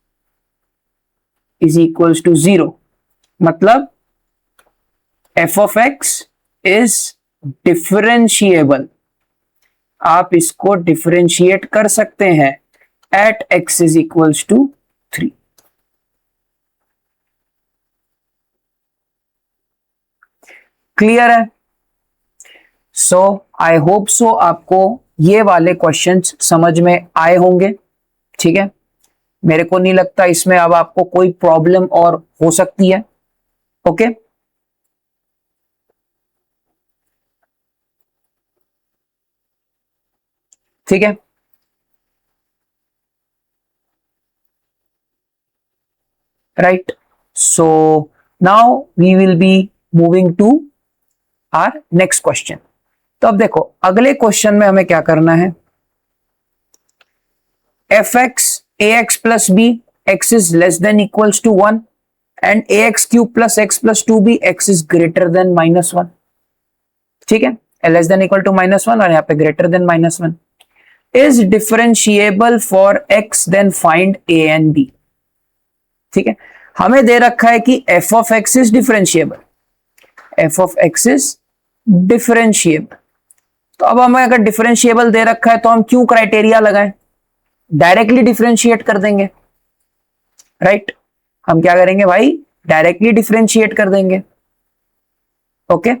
is equals to 0, मतलब f of x is differentiable, आप इसको डिफरेंशिएट कर सकते हैं at x is equals to 3। Clear है? सो आई होप सो आपको ये वाले क्वेश्चंस समझ में आए होंगे, ठीक है। मेरे को नहीं लगता इसमें अब आपको कोई प्रॉब्लम और हो सकती है, ओके। ठीक है, right. So now we will be moving to our next question. तो अब देखो अगले क्वेश्चन में हमें क्या करना है, f x a x plus b x is less than equals to 1 and a x cube plus x plus 2 b x is greater than -1, ठीक है, लेस देन इक्वल टू -1 और यहाँ पे greater than -1 is differentiable for x then find a and b, ठीक है। हमें दे रखा है कि f of x is differentiable, f of x is differentiable, तो अब हमें अगर डिफरेंशिएबल दे रखा है तो हम क्यों क्राइटेरिया लगाएं, डायरेक्टली डिफरेंशिएट कर देंगे, राइट। हम क्या करेंगे भाई, डायरेक्टली डिफरेंशिएट कर देंगे, ओके।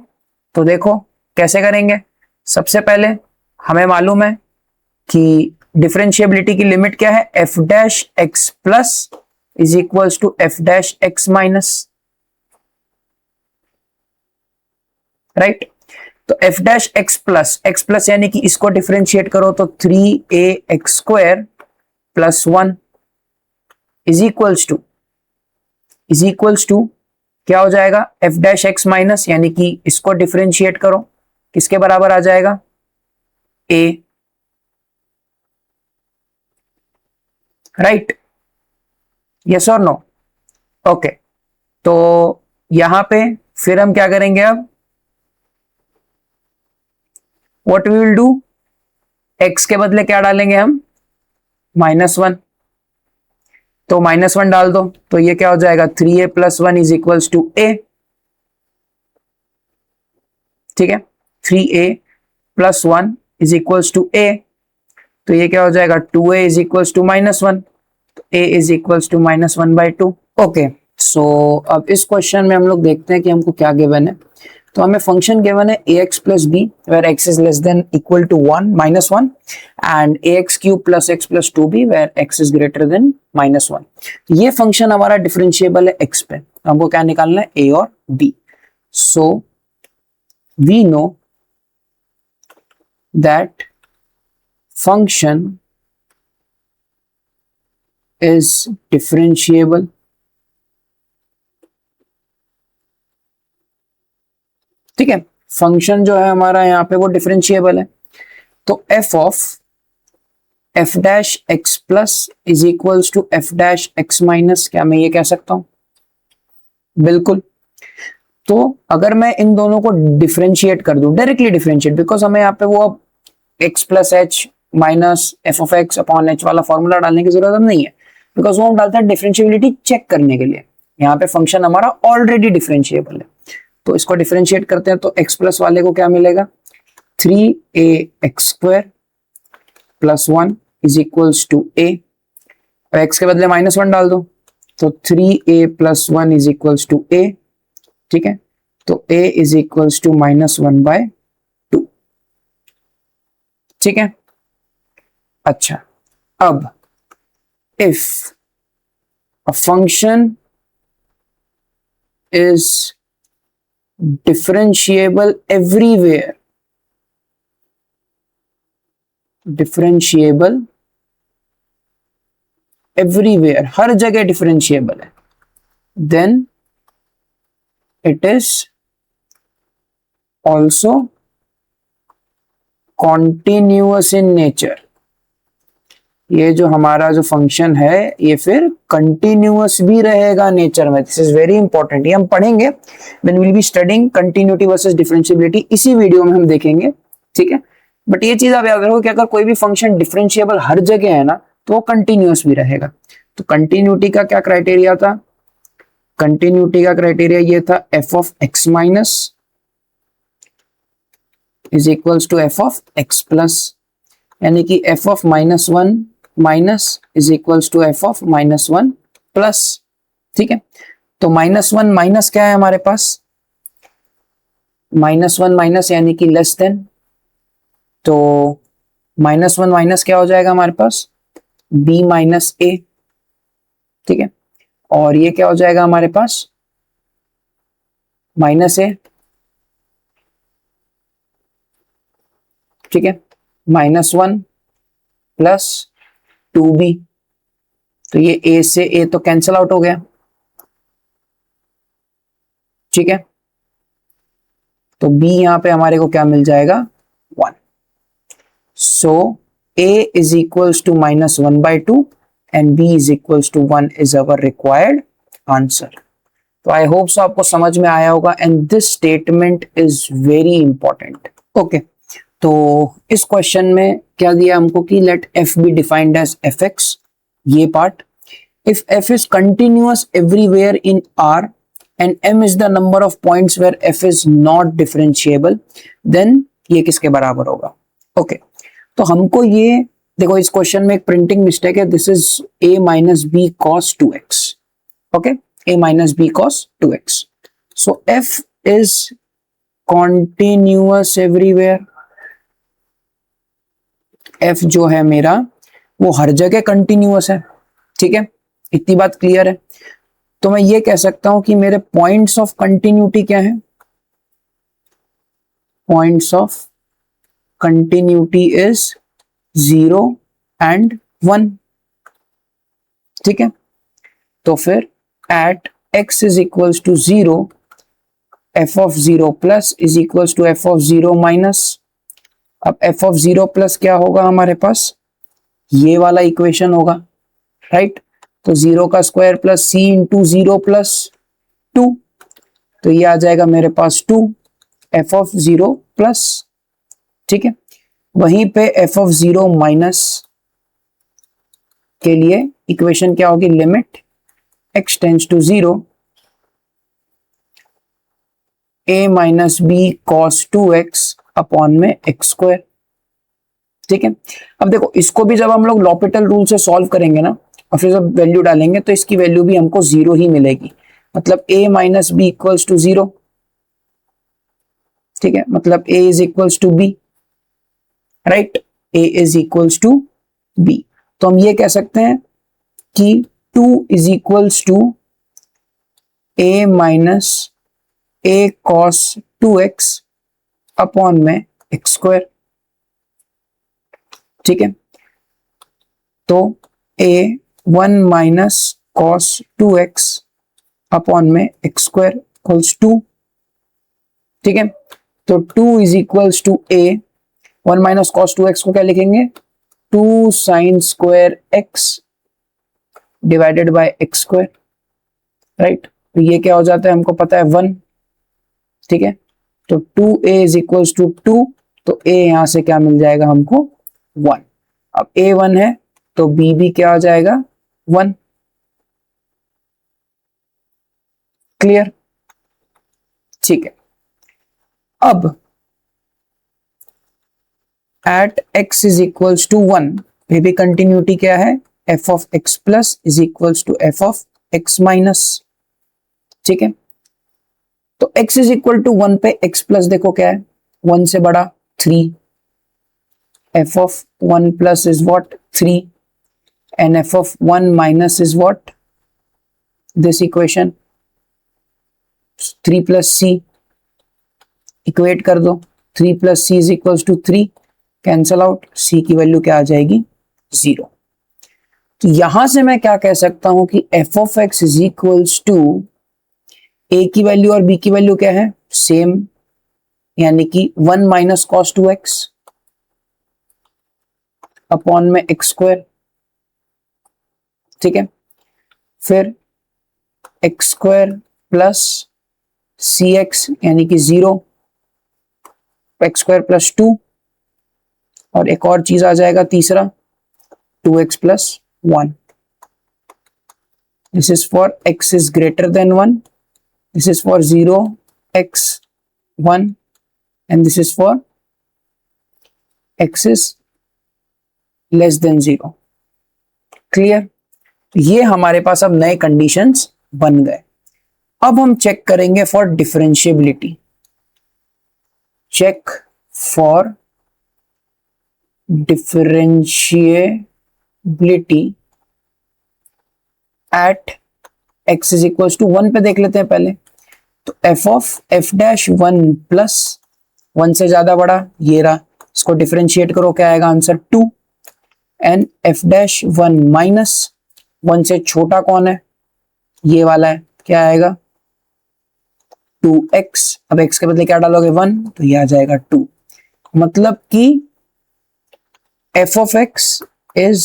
तो देखो कैसे करेंगे, सबसे पहले हमें मालूम है कि डिफरेंशिएबिलिटी की लिमिट क्या है, f dash x plus is equals to f dash x minus, right. तो एफ डैश एक्स प्लस यानी कि इसको डिफरेंशिएट करो तो 3ax² plus 1 is equals to क्या हो जाएगा, एफ डैश एक्स माइनस, यानी कि इसको डिफरेंशिएट करो किसके बराबर आ जाएगा, a, राइट, यस और नो, ओके। तो यहां पे फिर हम क्या करेंगे, अब what we will do, x के बदले क्या डालेंगे हम, -1, तो -1 डाल दो, तो ये क्या हो जाएगा 3a + 1 is equals to a, ठीक है, 3a + 1 is equals to a, तो ये क्या हो जाएगा 2a इज इक्वल्स टू -1, तो a is equals to -1/2। Okay, so अब इस क्वेश्चन में हम लोग देखते हैं कि हमको क्या गिवन है। तो हमें फंक्शन गिवन है ax + b where x is less than equal to 1 -1 and ax³ + x + 2b where x is greater than -1। ये फंक्शन हमारा डिफरेंशिएबल है x पे, हमको क्या निकालना है, a और b। So we know that function is differentiable ठीक है, फंक्शन जो है हमारा यहाँ पे वो डिफरेंशिएबल है। तो f of f dash x plus is equals to f dash x minus, क्या मैं ये कह सकता हूं, बिल्कुल। तो अगर मैं इन दोनों को डिफरेंशिएट कर दूं, डायरेक्टली डिफरेंशिएट, बिकॉज हमें यहाँ पे वो x plus h minus F of x upon H वाला फॉर्मूला डालने की जरूरत नहीं है, बिकॉज वो हम डालते हैं डिफरेंशिएबिलिटी चेक करने के लिए। यहाँ पे फंक्शन हमारा ऑलरेडी डिफरेंशिएबल है, तो इसको डिफरेंशिएट करते हैं, तो x प्लस वाले को क्या मिलेगा, 3ax² + 1 is equals to a, और x के बदले -1 डाल दो, तो 3a + 1 is equals to a, ठीक है, तो a इज इक्वल्स टू -1/2, ठीक है। अच्छा, अब if a function is differentiable everywhere, differentiable everywhere, हर जगह डिफरेंशिएबल है, then it is also continuous in nature। ये जो हमारा जो फंक्शन है ये फिर कंटिन्यूअस भी रहेगा नेचर में। दिस इज वेरी इंपॉर्टेंट, ये हम पढ़ेंगे when we will be studying continuity versus differentiability, इसी वीडियो में हम देखेंगे, ठीक है। बट ये चीज आप याद रखो कि अगर कोई भी फंक्शन डिफरेंशिएबल हर जगह है ना, तो वो कंटिन्यूअस भी रहेगा। तो कंटिन्यूटी का क्या क्राइटेरिया था, कंटिन्यूटी का क्राइटेरिया ये था f of x minus is equals to f of x plus, यानी कि f of -1 minus is equals to f of -1 plus, ठीक है। तो -1 माइनस क्या है हमारे पास, -1 माइनस यानी कि लेस देन, तो -1 माइनस क्या हो जाएगा हमारे पास, b माइनस a, ठीक है, और ये क्या हो जाएगा हमारे पास, -a, ठीक है, -1 प्लस 2b, तो ये a से a तो कैंसिल आउट हो गया, ठीक है, तो b यहां पे हमारे को क्या मिल जाएगा, 1। So a is equals to -1/2 and b is equals to 1 is our required answer. तो आई होप सो आपको समझ में आया होगा, and this statement is very important. Okay, तो इस क्वेश्चन में क्या दिया हमको कि let f be defined as fx, ये part, if f is continuous everywhere in R and m is the number of points where f is not differentiable, then ये किसके बराबर होगा। ओके, तो हमको ये देखो, इस क्वेश्चन में एक प्रिंटिंग मिस्टेक है, this is a minus b cos 2x, okay, a minus b cos 2x, so f is continuous everywhere, f जो है मेरा वो हर जगह कंटिन्यूअस है, ठीक है, इतनी बात क्लियर है। तो मैं ये कह सकता हूं कि मेरे पॉइंट्स ऑफ कंटिन्यूटी क्या है, points of continuity is 0 and 1, ठीक है। तो फिर at x is equals to 0 f of 0 plus is equals to f of 0 minus, अब f ऑफ 0 प्लस क्या होगा हमारे पास, ये वाला इक्वेशन होगा, राइट। तो 0 का square plus c into 0 plus 2, तो ये आ जाएगा मेरे पास 2 f ऑफ 0 प्लस, ठीक है। वहीं पे एफ ऑफ जीरो माइनस के लिए इक्वेशन क्या होगी, limit x tends to zero a minus B cos 2x upon में x स्क्वायर। ठीक है, अब देखो इसको भी जब हम लोग लॉपिटल रूल से सॉल्व करेंगे ना और फिर जब वैल्यू डालेंगे तो इसकी वैल्यू भी हमको जीरो ही मिलेगी, मतलब a minus B equals to zero. ठीक है, मतलब a is equals to B, right, a is equals to B. तो हम ये कह सकते हैं कि 2 is equals to a minus a cos 2x upon में x स्क्वायर। ठीक है, तो a 1 minus cos 2x upon में x स्क्वायर इक्वल्स 2। ठीक है, तो 2 is equals to a 1 minus cos 2x को क्या लिखेंगे, 2 sine square x divided by x square, right. तो ये क्या हो जाता है, हमको पता है 1। ठीक है, तो 2a इज इक्वल्स टू 2, तो a यहां से क्या मिल जाएगा हमको 1। अब a 1 है तो b भी क्या हो जाएगा 1। क्लियर, ठीक है। अब at x is equals to 1 ये भी कंटिन्यूटी क्या है, f of x plus is equals to f of x minus. ठीक है, तो x इज इक्वल टू 1 पे x प्लस देखो क्या है, 1 से बड़ा 3, f of 1 plus is what, 3, and f of 1 minus is what, this equation 3 plus c, equate कर दो, 3 plus c is equals to 3, cancel out, c की वैल्यू क्या आ जाएगी 0। तो यहां से मैं क्या कह सकता हूं कि f of x is equals to a की वैल्यू और b की वैल्यू क्या है सेम, यानी कि 1 माइनस कॉस 2x अपॉन में x स्क्वायर। ठीक है, फिर x स्क्वायर प्लस सी एक्स यानी कि 0, एक्स स्क्वायर प्लस 2, और एक और चीज आ जाएगा तीसरा 2x plus 1। This is for x is greater than 1, this is for 0 x 1, and this is for x is less then 0। Clear, ये हमारे पास अब नए कंडीशंस बन गए। अब हम चेक करेंगे for differentiability, check for differentiability at x is equal to 1 पे देख लेते हैं पहले। तो f of f dash 1 plus 1 से ज्यादा बड़ा ये रहा, इसको डिफरेंशिएट करो क्या आएगा answer 2, and f dash 1 minus 1 से छोटा कौन है, ये वाला है, क्या आएगा 2x। अब x के बदले क्या डालोगे 1, तो ये आ जाएगा 2। मतलब कि f of x is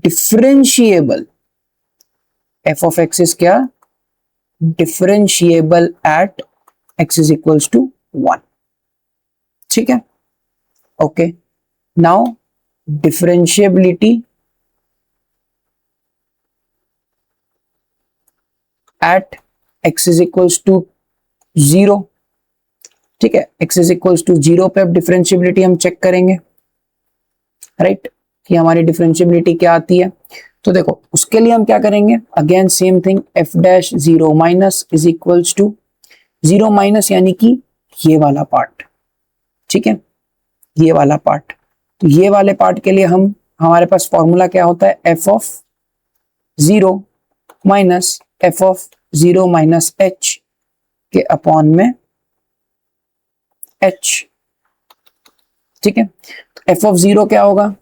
differentiable, f of x is क्या differentiable at x is equals to 1। ठीक है, okay, now differentiability at x is equals to 0। ठीक है, x is equals to 0 पे अब डिफरेंशिएबिलिटी हम चेक करेंगे, राइट, कि हमारी डिफरेंशिएबिलिटी क्या आती है। तो देखो उसके लिए हम क्या करेंगे, again same thing, f dash 0 minus is equals to 0 minus यानी कि ये वाला पार्ट। ठीक है, ये वाला पार्ट, तो ये वाले पार्ट के लिए हम हमारे पास फॉर्मूला क्या होता है, f of 0 minus f of 0 minus h के अपॉन में h। ठीक है, तो f ऑफ 0 क्या होगा,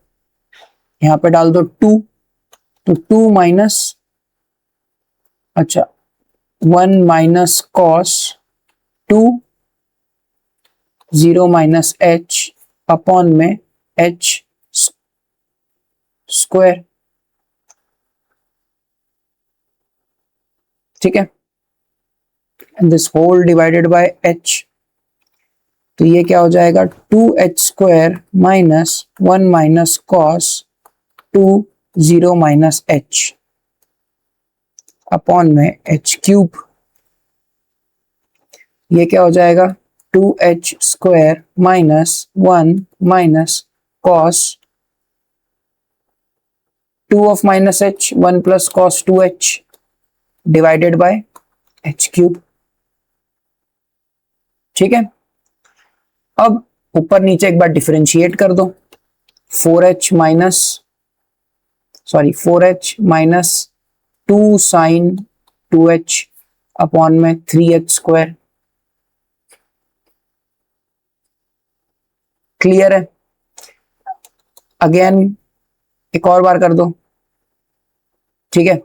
यहां पे डाल दो 2, तो 2 माइनस, अच्छा 1 minus cos 2 0 minus h upon में h स्क्वायर। ठीक है, and this whole divided by h। तो ये क्या हो जाएगा 2h² minus 1 minus cos 2 0 minus h upon में h³। ये क्या हो जाएगा 2h² minus 1 minus cos 2 of minus h 1 plus cos 2h divided by h³। ठीक है, अब ऊपर नीचे एक बार डिफरेंशिएट कर दो। 4h minus 2 sign 2h upon में 3h²। क्लियर है? अगेन एक और बार कर दो। ठीक है,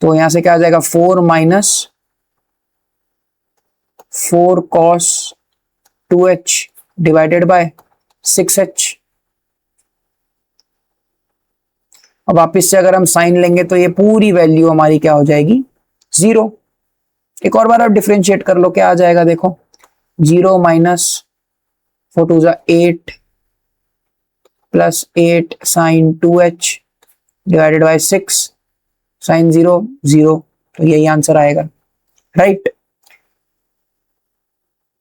तो यहां से क्या आ जाएगा 4 minus 4 cos 2h divided bye 6h। अब वापिस से अगर हम साइन लेंगे तो ये पूरी वैल्यू हमारी क्या हो जाएगी 0। एक और बार आप डिफरेंशिएट कर लो, क्या आ जाएगा देखो 0 minus 4 2 8 plus 8 sine 2h divided by 6 sine 0 0। तो यही आंसर आएगा, राइट?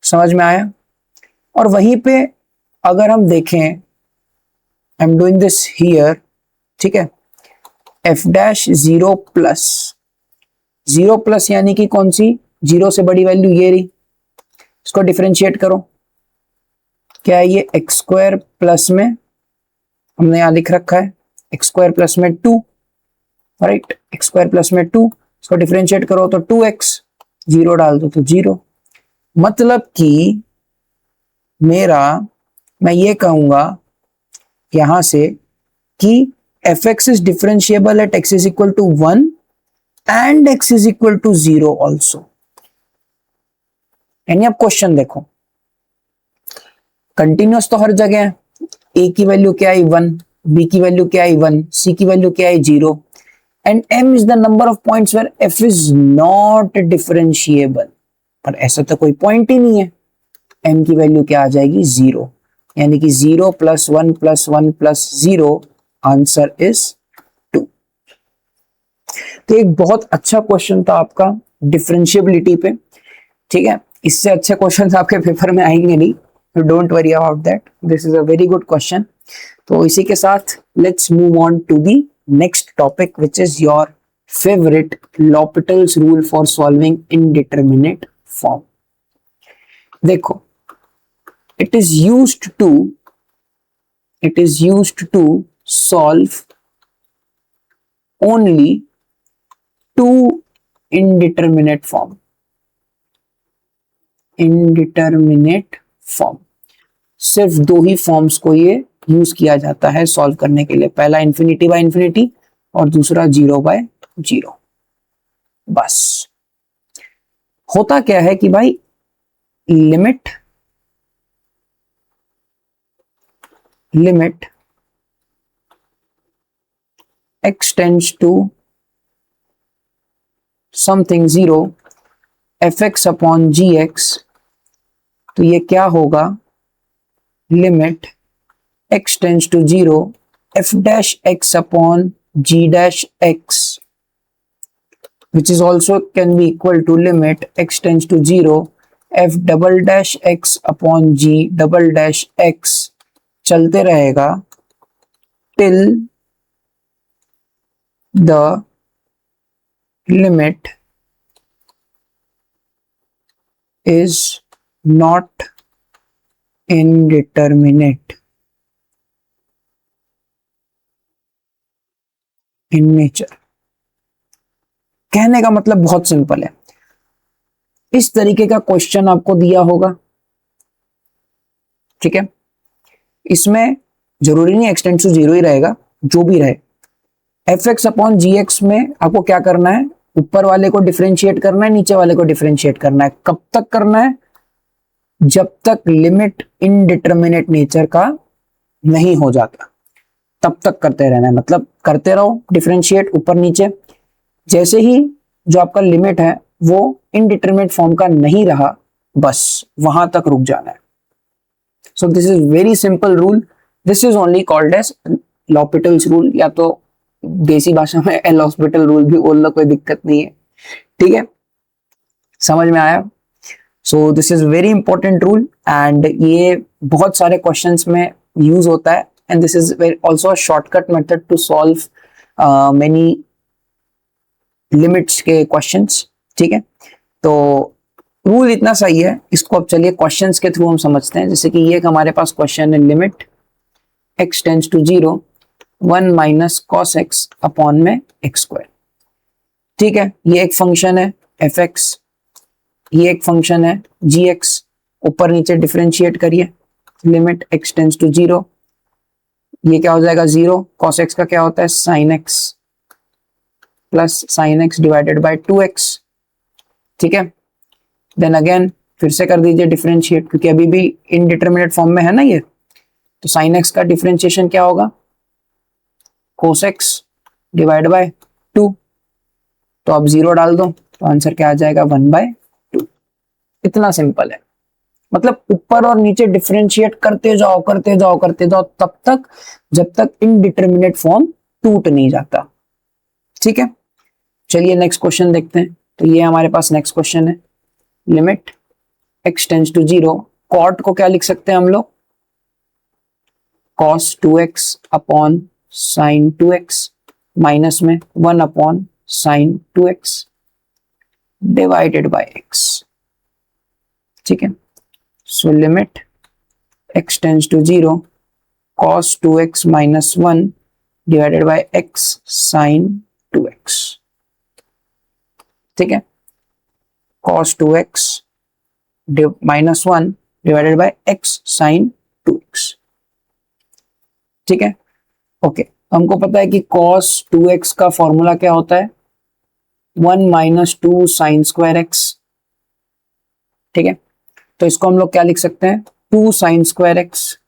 समझ में आया? और वहीं पे अगर हम देखें, I am doing this here, ठीक है, f' 0 प्लस यानी कि कौन सी 0 से बड़ी वैल्यू ये रही, इसको डिफरेंशिएट करो। क्या है ये x² प्लस में हमने यहां लिख रखा है x² प्लस में 2, राइट? x² प्लस में 2, इसको डिफरेंशिएट करो तो 2x, 0 डाल दो तो 0। मतलब कि मैं ये कहूंगा यहां से कि fx is differentiable at x is equal to 1 and x is equal to 0 also। यानी आप क्वेश्चन देखो, कंटिन्यूअस तो हर जगह है, a की वैल्यू क्या आई 1, b की वैल्यू क्या आई 1, c की वैल्यू क्या आई 0, and m is the number of points where f is not differentiable। पर ऐसा तो कोई पॉइंट ही नहीं है, m की वैल्यू क्या आ जाएगी 0, यानी कि 0 plus 1 plus 1 plus 0, answer is 2। तो एक बहुत अच्छा क्वेश्चन था आपका डिफरेंशिएबिलिटी पे, ठीक है? इससे अच्छे क्वेश्चन आपके पेपर में आएंगे नहीं, तो don't worry about that, this is a very good question. तो इसी के साथ let's move on to the next topic which is your favourite L'Hopital's rule for solving indeterminate form. देखो, it is used to solve only two indeterminate form। सिर्फ दो ही forms को ये use किया जाता है सॉल्व करने के लिए, पहला इंफिनिटी बाय इंफिनिटी और दूसरा 0 बाय 0। बस होता क्या है कि भाई limit x tends to something 0 fx upon gx, तो ये क्या होगा limit x tends to 0 f dash x upon g dash x, which is also can be equal to limit x tends to 0 f double dash x upon g double dash x, चलते रहेगा till the limit is not indeterminate in nature। कहने का मतलब बहुत simple है, इस तरीके का क्वेश्चन आपको दिया होगा, ठीक है? इसमें जरूरी नहीं x टेंड्स टू 0 ही रहेगा, जो भी रहे fx अपॉन gx में आपको क्या करना है, ऊपर वाले को डिफरेंशिएट करना है, नीचे वाले को डिफरेंशिएट करना है। कब तक करना है? जब तक लिमिट इनडिटरमिनेट नेचर का नहीं हो जाता, तब तक करते रहना है। मतलब करते रहो डिफरेंशिएट ऊपर नीचे, जैसे ही जो आपका लिमिट है वो इनडिटरमिनेट फॉर्म का नहीं रहा, बस वहां तक रुक जाना है। So this is very simple rule. This is only called as L'Hopital's rule, या तो देसी भाषा में एल हॉस्पिटल रूल भी बोल लो, कोई दिक्कत नहीं है. ठीक है, समझ में आया. So this is very important rule and ये बहुत सारे क्वेश्चंस में यूज होता है. And this is also a shortcut method to solve many limits के क्वेश्चंस. ठीक है, तो रूल इतना सही है. इसको अब चलिए क्वेश्चंस के थ्रू हम समझते हैं. जैसे कि ये हमारे पास क्वेश्चन है, limit x tends to 0 1 minus cos x upon में एक्स स्क्वायर. ठीक है, ये एक फंक्शन है fx, ये एक फंक्शन है gx. ऊपर नीचे डिफरेंशिएट करिए. लिमिट x टेंड्स टू 0, ये क्या हो जाएगा 0, कॉस एक्स का क्या होता है sine x, plus sine x divided by 2x. ठीक है, देन अगेन फिर से कर दीजिए डिफरेंशिएट, क्योंकि अभी भी इनडिटरमिनेट फॉर्म में है ना ये. तो साइन एक्स का डिफरेंशिएशन क्या होगा, कोस एक्स डिवाइड बाय 2. तो अब 0 डाल दो तो आंसर क्या आ जाएगा 1/2. इतना सिंपल है. मतलब ऊपर और नीचे डिफरेंशिएट करते जाओ करते जाओ करते जाओ तब तक जब तक इनडिटरमिनेट फॉर्म टूट नहीं जाता. ठीक है, चलिए नेक्स्ट क्वेश्चन देखते हैं. तो ये हमारे पास नेक्स्ट क्वेश्चन है, limit x tends to 0. Cot को क्या लिख सकते हैं हम लोग, cos 2x upon sine 2x minus में 1 upon sine 2x divided by x. ठीक है, so limit x tends to 0 cos 2x minus 1 divided by x sine 2x. ठीक है, cos 2x minus 1 divided by x sine 2x. ठीक है, okay. हमको पता है कि cos 2x का फॉर्मूला क्या होता है 1 माइनस 2 साइन स्क्वायर एक्स. ठीक है, तो इसको हम लोग क्या लिख सकते हैं 2 sine square x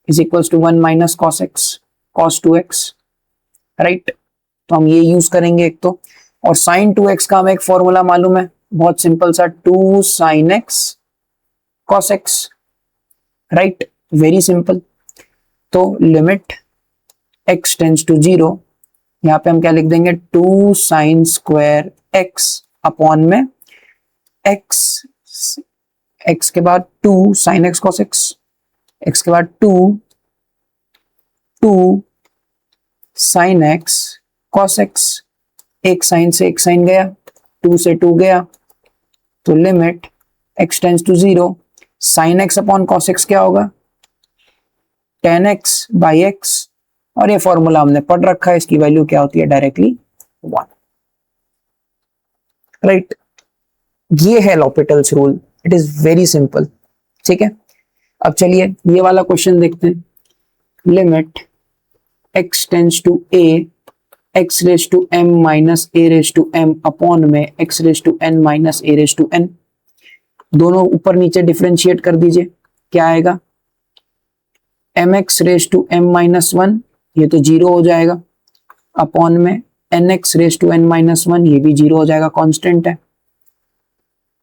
is equals to 1 minus cos x cos 2x. Right, तो हम ये यूज करेंगे एक तो. और साइन 2x का हमें एक फॉर्मूला मालूम है, बहुत सिंपल सा, 2 sine x cos x. Right, very simple. तो लिमिट x टेंड्स टू 0, यहाँ पे हम क्या लिख देंगे 2 साइन स्क्वायर x अपॉन में x के बाद 2 साइन x कॉस x के बाद 2 साइन x कॉस x. एक साइन से एक साइन गया, 2 से 2 गया. तो limit x tends to 0, sine x upon cos x क्या होगा tan x बाई x. और ये फॉर्मूला हमने पढ़ रखा है, इसकी वैल्यू क्या होती है डायरेक्टली 1. राइट, ये है L'Hopital's rule. It is very simple. ठीक है, अब चलिए ये वाला क्वेश्चन देखते हैं. Limit x tends to a x raise to m minus a raise to m upon में x raise to n minus a raise to n. दोनों ऊपर नीचे डिफरेंशिएट कर दीजिए, क्या आएगा mx raise to m minus 1, ये तो 0 हो जाएगा, अपॉन में nx raise to n minus 1, ये भी 0 हो जाएगा, कांस्टेंट है.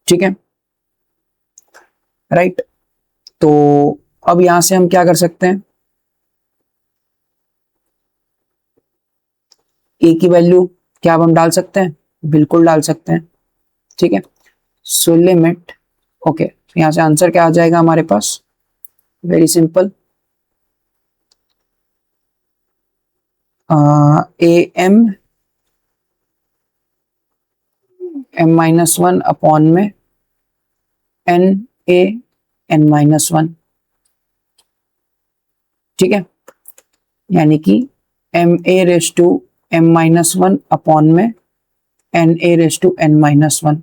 ठीक है, राइट. तो अब यहां से हम क्या कर सकते हैं, a की वैल्यू क्या अब हम डाल सकते हैं, बिल्कुल डाल सकते हैं. ठीक है, सो लिमिट, ओके, यहां से आंसर क्या आ जाएगा हमारे पास, very simple, am m minus 1 upon में n a n माइनस 1. ठीक है, यानी कि m a raise to m minus 1 upon में n a raise to n minus 1.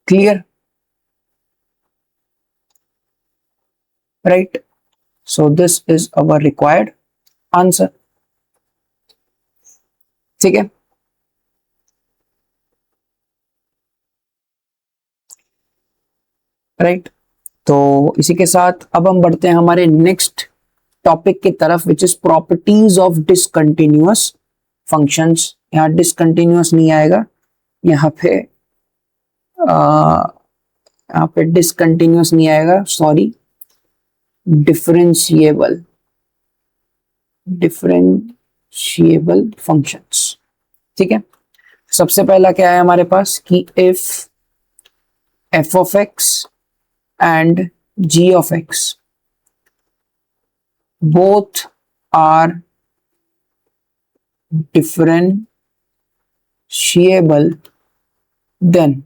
Clear, right. So this is our required answer. ठीक है, right. तो इसी के साथ अब हम बढ़ते हैं हमारे नेक्स्ट टॉपिक की तरफ, which is properties of discontinuous functions. यहाँ डिसकंटिन्यूअस नहीं आएगा, यहाँ पे यहाँ पे डिसकंटिन्यूअस नहीं आएगा, सॉरी, डिफरेंशिएबल, डिफरेंशिएबल फंक्शंस। ठीक है, सबसे पहला क्या है हमारे पास कि if f of x and g of x both are differentiable, then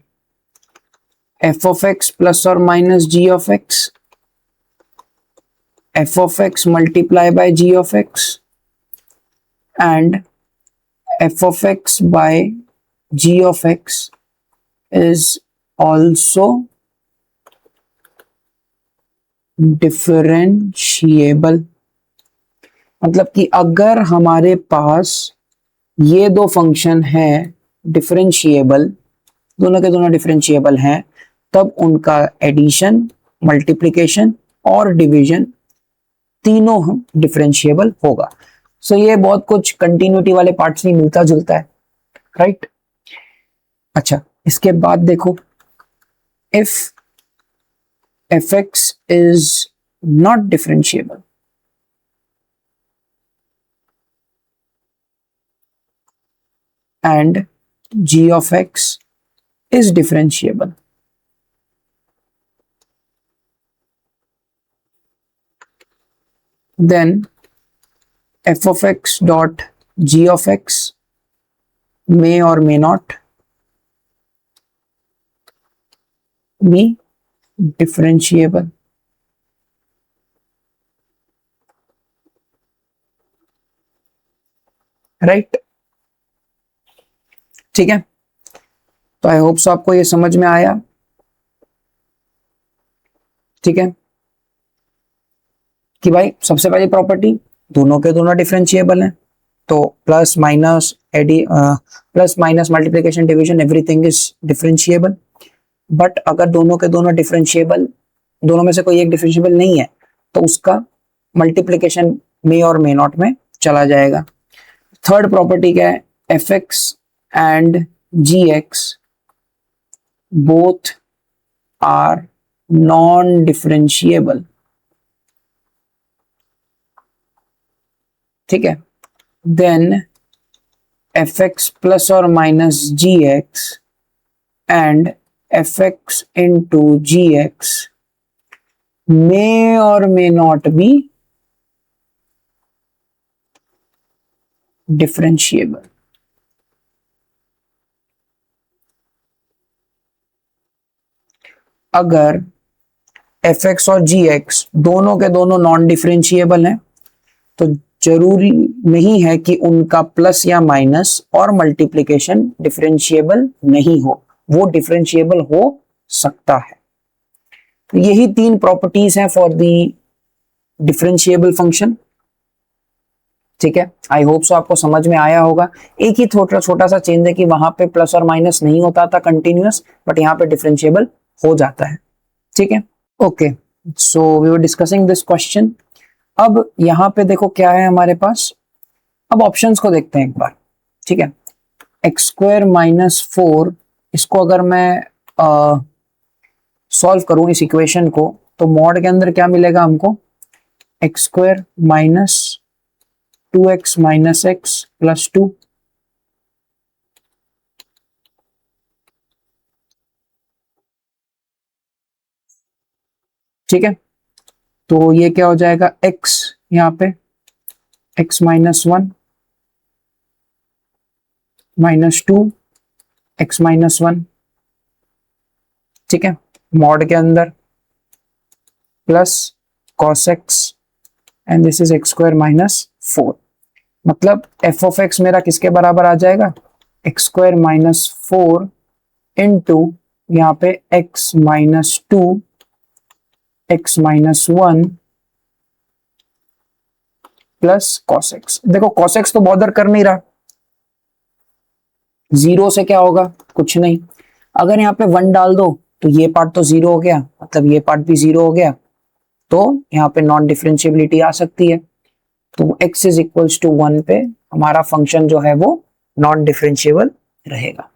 f of x plus or minus g of x, f of x multiply by g of x, and f of x by g of x is also differentiable। मतलब कि अगर हमारे पास ये दो function है differentiable, दोनों के दोनों डिफरेंशिएबल हैं, तब उनका एडिशन, मल्टीप्लिकेशन और डिवीजन तीनों डिफरेंशिएबल होगा। सो ये बहुत कुछ कंटिन्यूटी वाले पार्ट्स में मिलता जुलता है, राइट। अच्छा, इसके बाद देखो, if F x is not differentiable, and g of x is differentiable, then f of x dot g of x may or may not be differentiable। Right, ठीक है। तो आई होप सो आपको ये समझ में आया। ठीक है कि भाई सबसे पहली प्रॉपर्टी, दोनों के दोनों डिफरेंशिएबल हैं, तो plus minus plus minus multiplication division everything is differentiable. But अगर दोनों के दोनों डिफरेंशिएबल, दोनों में से कोई एक डिफरेंशिएबल नहीं है, तो उसका मल्टीप्लिकेशन मे और मे नॉट में चला जाएगा। थर्ड प्रॉपर्टी क्या है, f x and g x both are non differentiable. ठीक है, देन एफ एक्स प्लस और minus g x and f x into g x may और मे नॉट बी डिफरेंशिएबल। अगर एफ एक्स और g x दोनों के दोनों non differentiable हैं, तो जरूरी नहीं है कि उनका प्लस या माइनस और मल्टीप्लिकेशन डिफरेंशिएबल नहीं हो, वो डिफरेंशिएबल हो सकता है। तो यही तीन प्रॉपर्टीज हैं फॉर द डिफरेंशिएबल फंक्शन। ठीक है, आई होप सो आपको समझ में आया होगा। एक ही छोटा सा चेंज है कि वहां पे प्लस और माइनस नहीं होता था कंटिन्यूअस, बट यहाँ पे डिफरेंशिएबल हो जाता है। ठीक है, okay, so we were discussing this question. अब यहाँ पे देखो क्या है हमारे पास, अब ऑप्शंस को देखते हैं एक बार। ठीक है, एक्स स्क्वायर माइनस 4, इसको अगर मैं सॉल्व करूं इस इक्वेशन को, तो मॉड के अंदर क्या मिलेगा हमको, x square minus 2x minus x plus 2। ठीक है, तो ये क्या हो जाएगा, x यहाँ पे x minus 1 minus 2 x minus 1। ठीक है, मॉड के अंदर plus cos x and this is x square minus 4। मतलब एफ ऑफ एक्स मेरा किसके बराबर आ जाएगा, एक्स स्क्वायर माइनस 4 इंटू यहाँ पे x minus 2 x minus 1 plus cos x। देखो cos x तो बॉदर कर नहीं रहा, जीरो से क्या होगा, कुछ नहीं। अगर यहाँ पे 1 डाल दो तो ये पार्ट तो जीरो हो गया, मतलब ये पार्ट भी जीरो हो गया, तो यहाँ पे नॉन डिफरेंशिएबिलिटी आ सकती है। तो x इज इक्वल्स टू 1 पे हमारा फंक्शन जो है वो नॉन डिफरेंशिएबल रहेगा।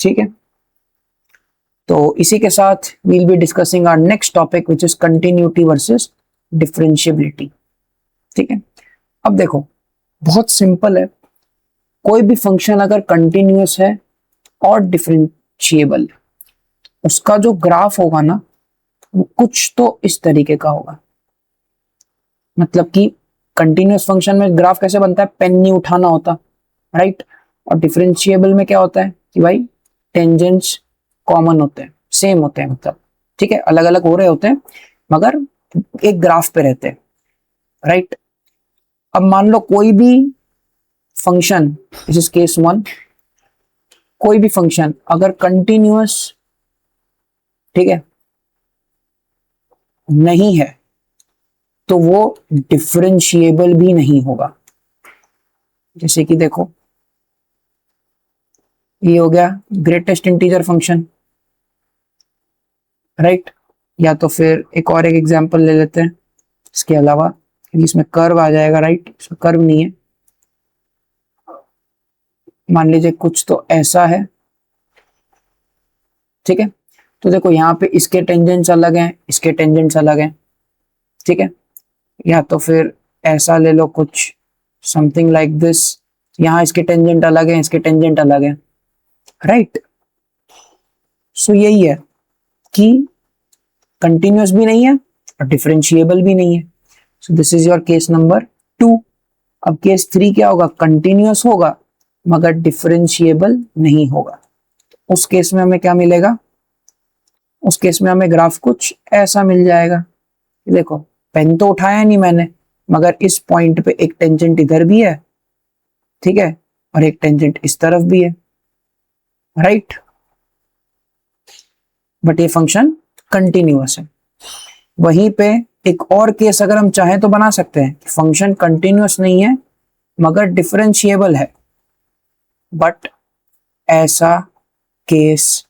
ठीक है, तो इसी के साथ we'll be discussing our next topic which is continuity versus differentiability। ठीक है, अब देखो बहुत सिंपल है, कोई भी फंक्शन अगर कंटिन्यूअस है और डिफरेंशिएबल, उसका जो ग्राफ होगा ना वो कुछ तो इस तरीके का होगा। मतलब कि कंटिन्यूअस फंक्शन में ग्राफ कैसे बनता है, पेन नहीं उठाना होता, राइट। और डिफरेंशिएबल में क्या होता है कि भाई टेंजेंट्स कॉमन होते हैं, सेम होते हैं, मतलब ठीक है, अलग अलग हो रहे होते हैं मगर एक ग्राफ पे रहते हैं, राइट। अब मान लो कोई भी function, this is case one, कोई भी फंक्शन अगर कंटिन्यूअस, ठीक है, नहीं है तो वो डिफरेंशिएबल भी नहीं होगा। जैसे कि देखो ये हो गया ग्रेटेस्ट इंटीजर फंक्शन, राइट। या तो फिर एक और एक एग्जांपल ले लेते हैं इसके अलावा, इसमें कर्व आ जाएगा, राइट। इसमें कर्व नहीं है, मान लीजिए कुछ तो ऐसा है, ठीक है। तो देखो यहाँ पे इसके टेंजेंट्स अलग हैं, इसके टेंजेंट्स अलग हैं, ठीक है। या तो फिर ऐसा ले लो कुछ, समथिंग लाइक दिस, यहाँ इसके टेंजेंट अलग हैं, इसके टेंजेंट अलग हैं, राइट। सो यही है कि कंटिन्यूअस भी नहीं है और डिफरेंशिएबल भी नहीं है। So this is your case number 2। अब केस 3 क्या होगा, कंटिन्यूअस होगा मगर डिफरेंशिएबल नहीं होगा। उस केस में हमें क्या मिलेगा, उस केस में हमें ग्राफ कुछ ऐसा मिल जाएगा। देखो पेन तो उठाया नहीं मैंने, मगर इस पॉइंट पे एक टेंजेंट इधर भी है, ठीक है, और एक टेंजेंट इस तरफ भी है, राइट। बट ये फंक्शन कंटिन्यूअस है। वहीं पे एक और केस अगर हम चाहें तो बना सकते हैं, फंक्शन कंटिन्यूअस नहीं है मगर डिफरेंशिएबल है, बट ऐसा केस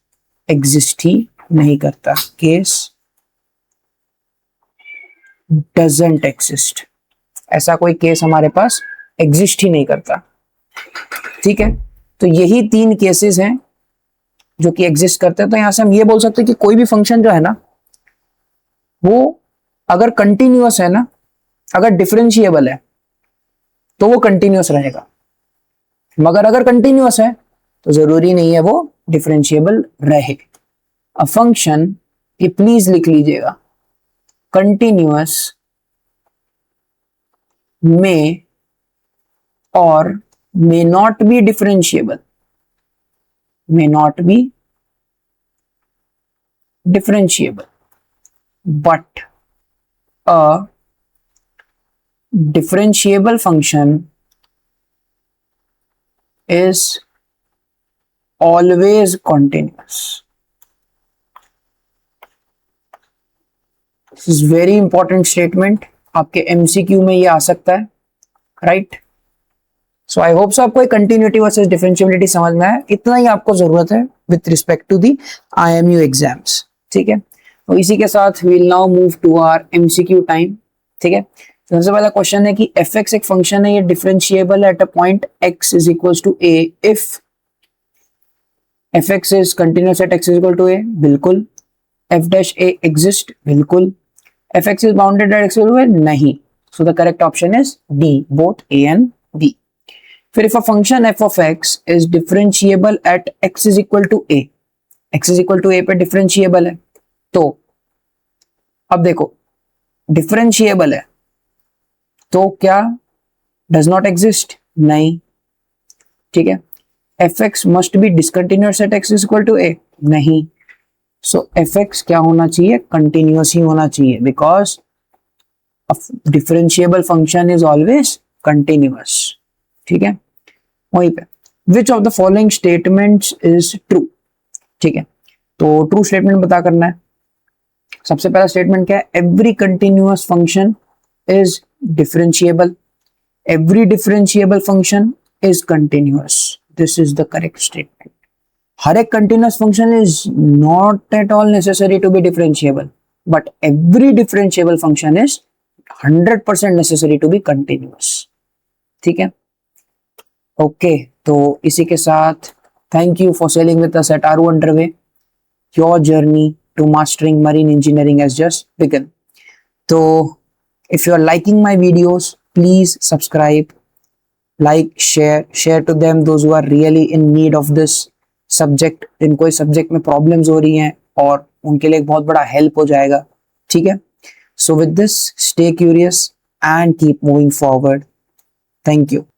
एग्जिस्ट ही नहीं करता, केस डजंट एग्जिस्ट, ऐसा कोई केस हमारे पास एग्जिस्ट ही नहीं करता, ठीक है। तो यही 3 केसेस हैं जो कि एग्जिस्ट करते हैं। तो यहां से हम ये बोल सकते हैं कि कोई भी फंक्शन जो है ना वो अगर कंटिन्यूअस है ना, अगर डिफरेंशिएबल है तो वो कंटिन्यूअस रहेगा, मगर अगर कंटिन्यूअस है तो जरूरी नहीं है वो डिफरेंशिएबल रहे। अ फंक्शन, ये प्लीज लिख लीजिएगा, कंटिन्यूअस में और may not be differentiable, may not be differentiable, but a differentiable function is always continuous। This is very important statement, आपके MCQ में ये आ सकता है, right. So I hope so आपको कंटिन्यूटी वर्सेस डिफरेंशिएबिलिटी समझ में आया, इतना ही आपको जरूरत है with respect to the IMU exams, ठीक है। तो इसी के साथ we will now move to our MCQ time, ठीक है। सबसे पहला क्वेश्चन है कि fx एक फंक्शन है, ये differentiable at a point x is equal to a if fx is continuous at x is equal to a, बिल्कुल। f डैश a एग्जिस्ट, बिल्कुल। fx is bounded at x is equal to a, नहीं। So the correct option is D, both a and B। फिर if a function f of x is differentiable at x is equal to a, x is equal to a पे differentiable है, तो अब देखो differentiable है तो क्या does not exist, नहीं, ठीक है। fx must be discontinuous at x is equal to a, नहीं। so fx क्या होना चाहिए, continuous ही होना चाहिए, because a differentiable function is always continuous, ठीक है। वहीं पे which of the following statements is true, ठीक है। तो ट्रू स्टेटमेंट बता करना है। सबसे पहला स्टेटमेंट क्या है, every continuous function is differentiable, every differentiable function is continuous, this is the correct statement. हर एक continuous function is not at all necessary to be differentiable, but every differentiable function is 100% necessary to be continuous, ठीक है। Okay तो इसी के साथ thank you for sailing with us at aru underway. your journey to mastering marine engineering has just begun. So if you are liking my videos, please subscribe, like, share to them those who are really in need of this subject, जिनको इस subject में problems हो रही हैं और उनके लिए एक बहुत बड़ा हेल्प हो जाएगा. ठीक है. So with this, stay curious and keep moving forward. Thank you.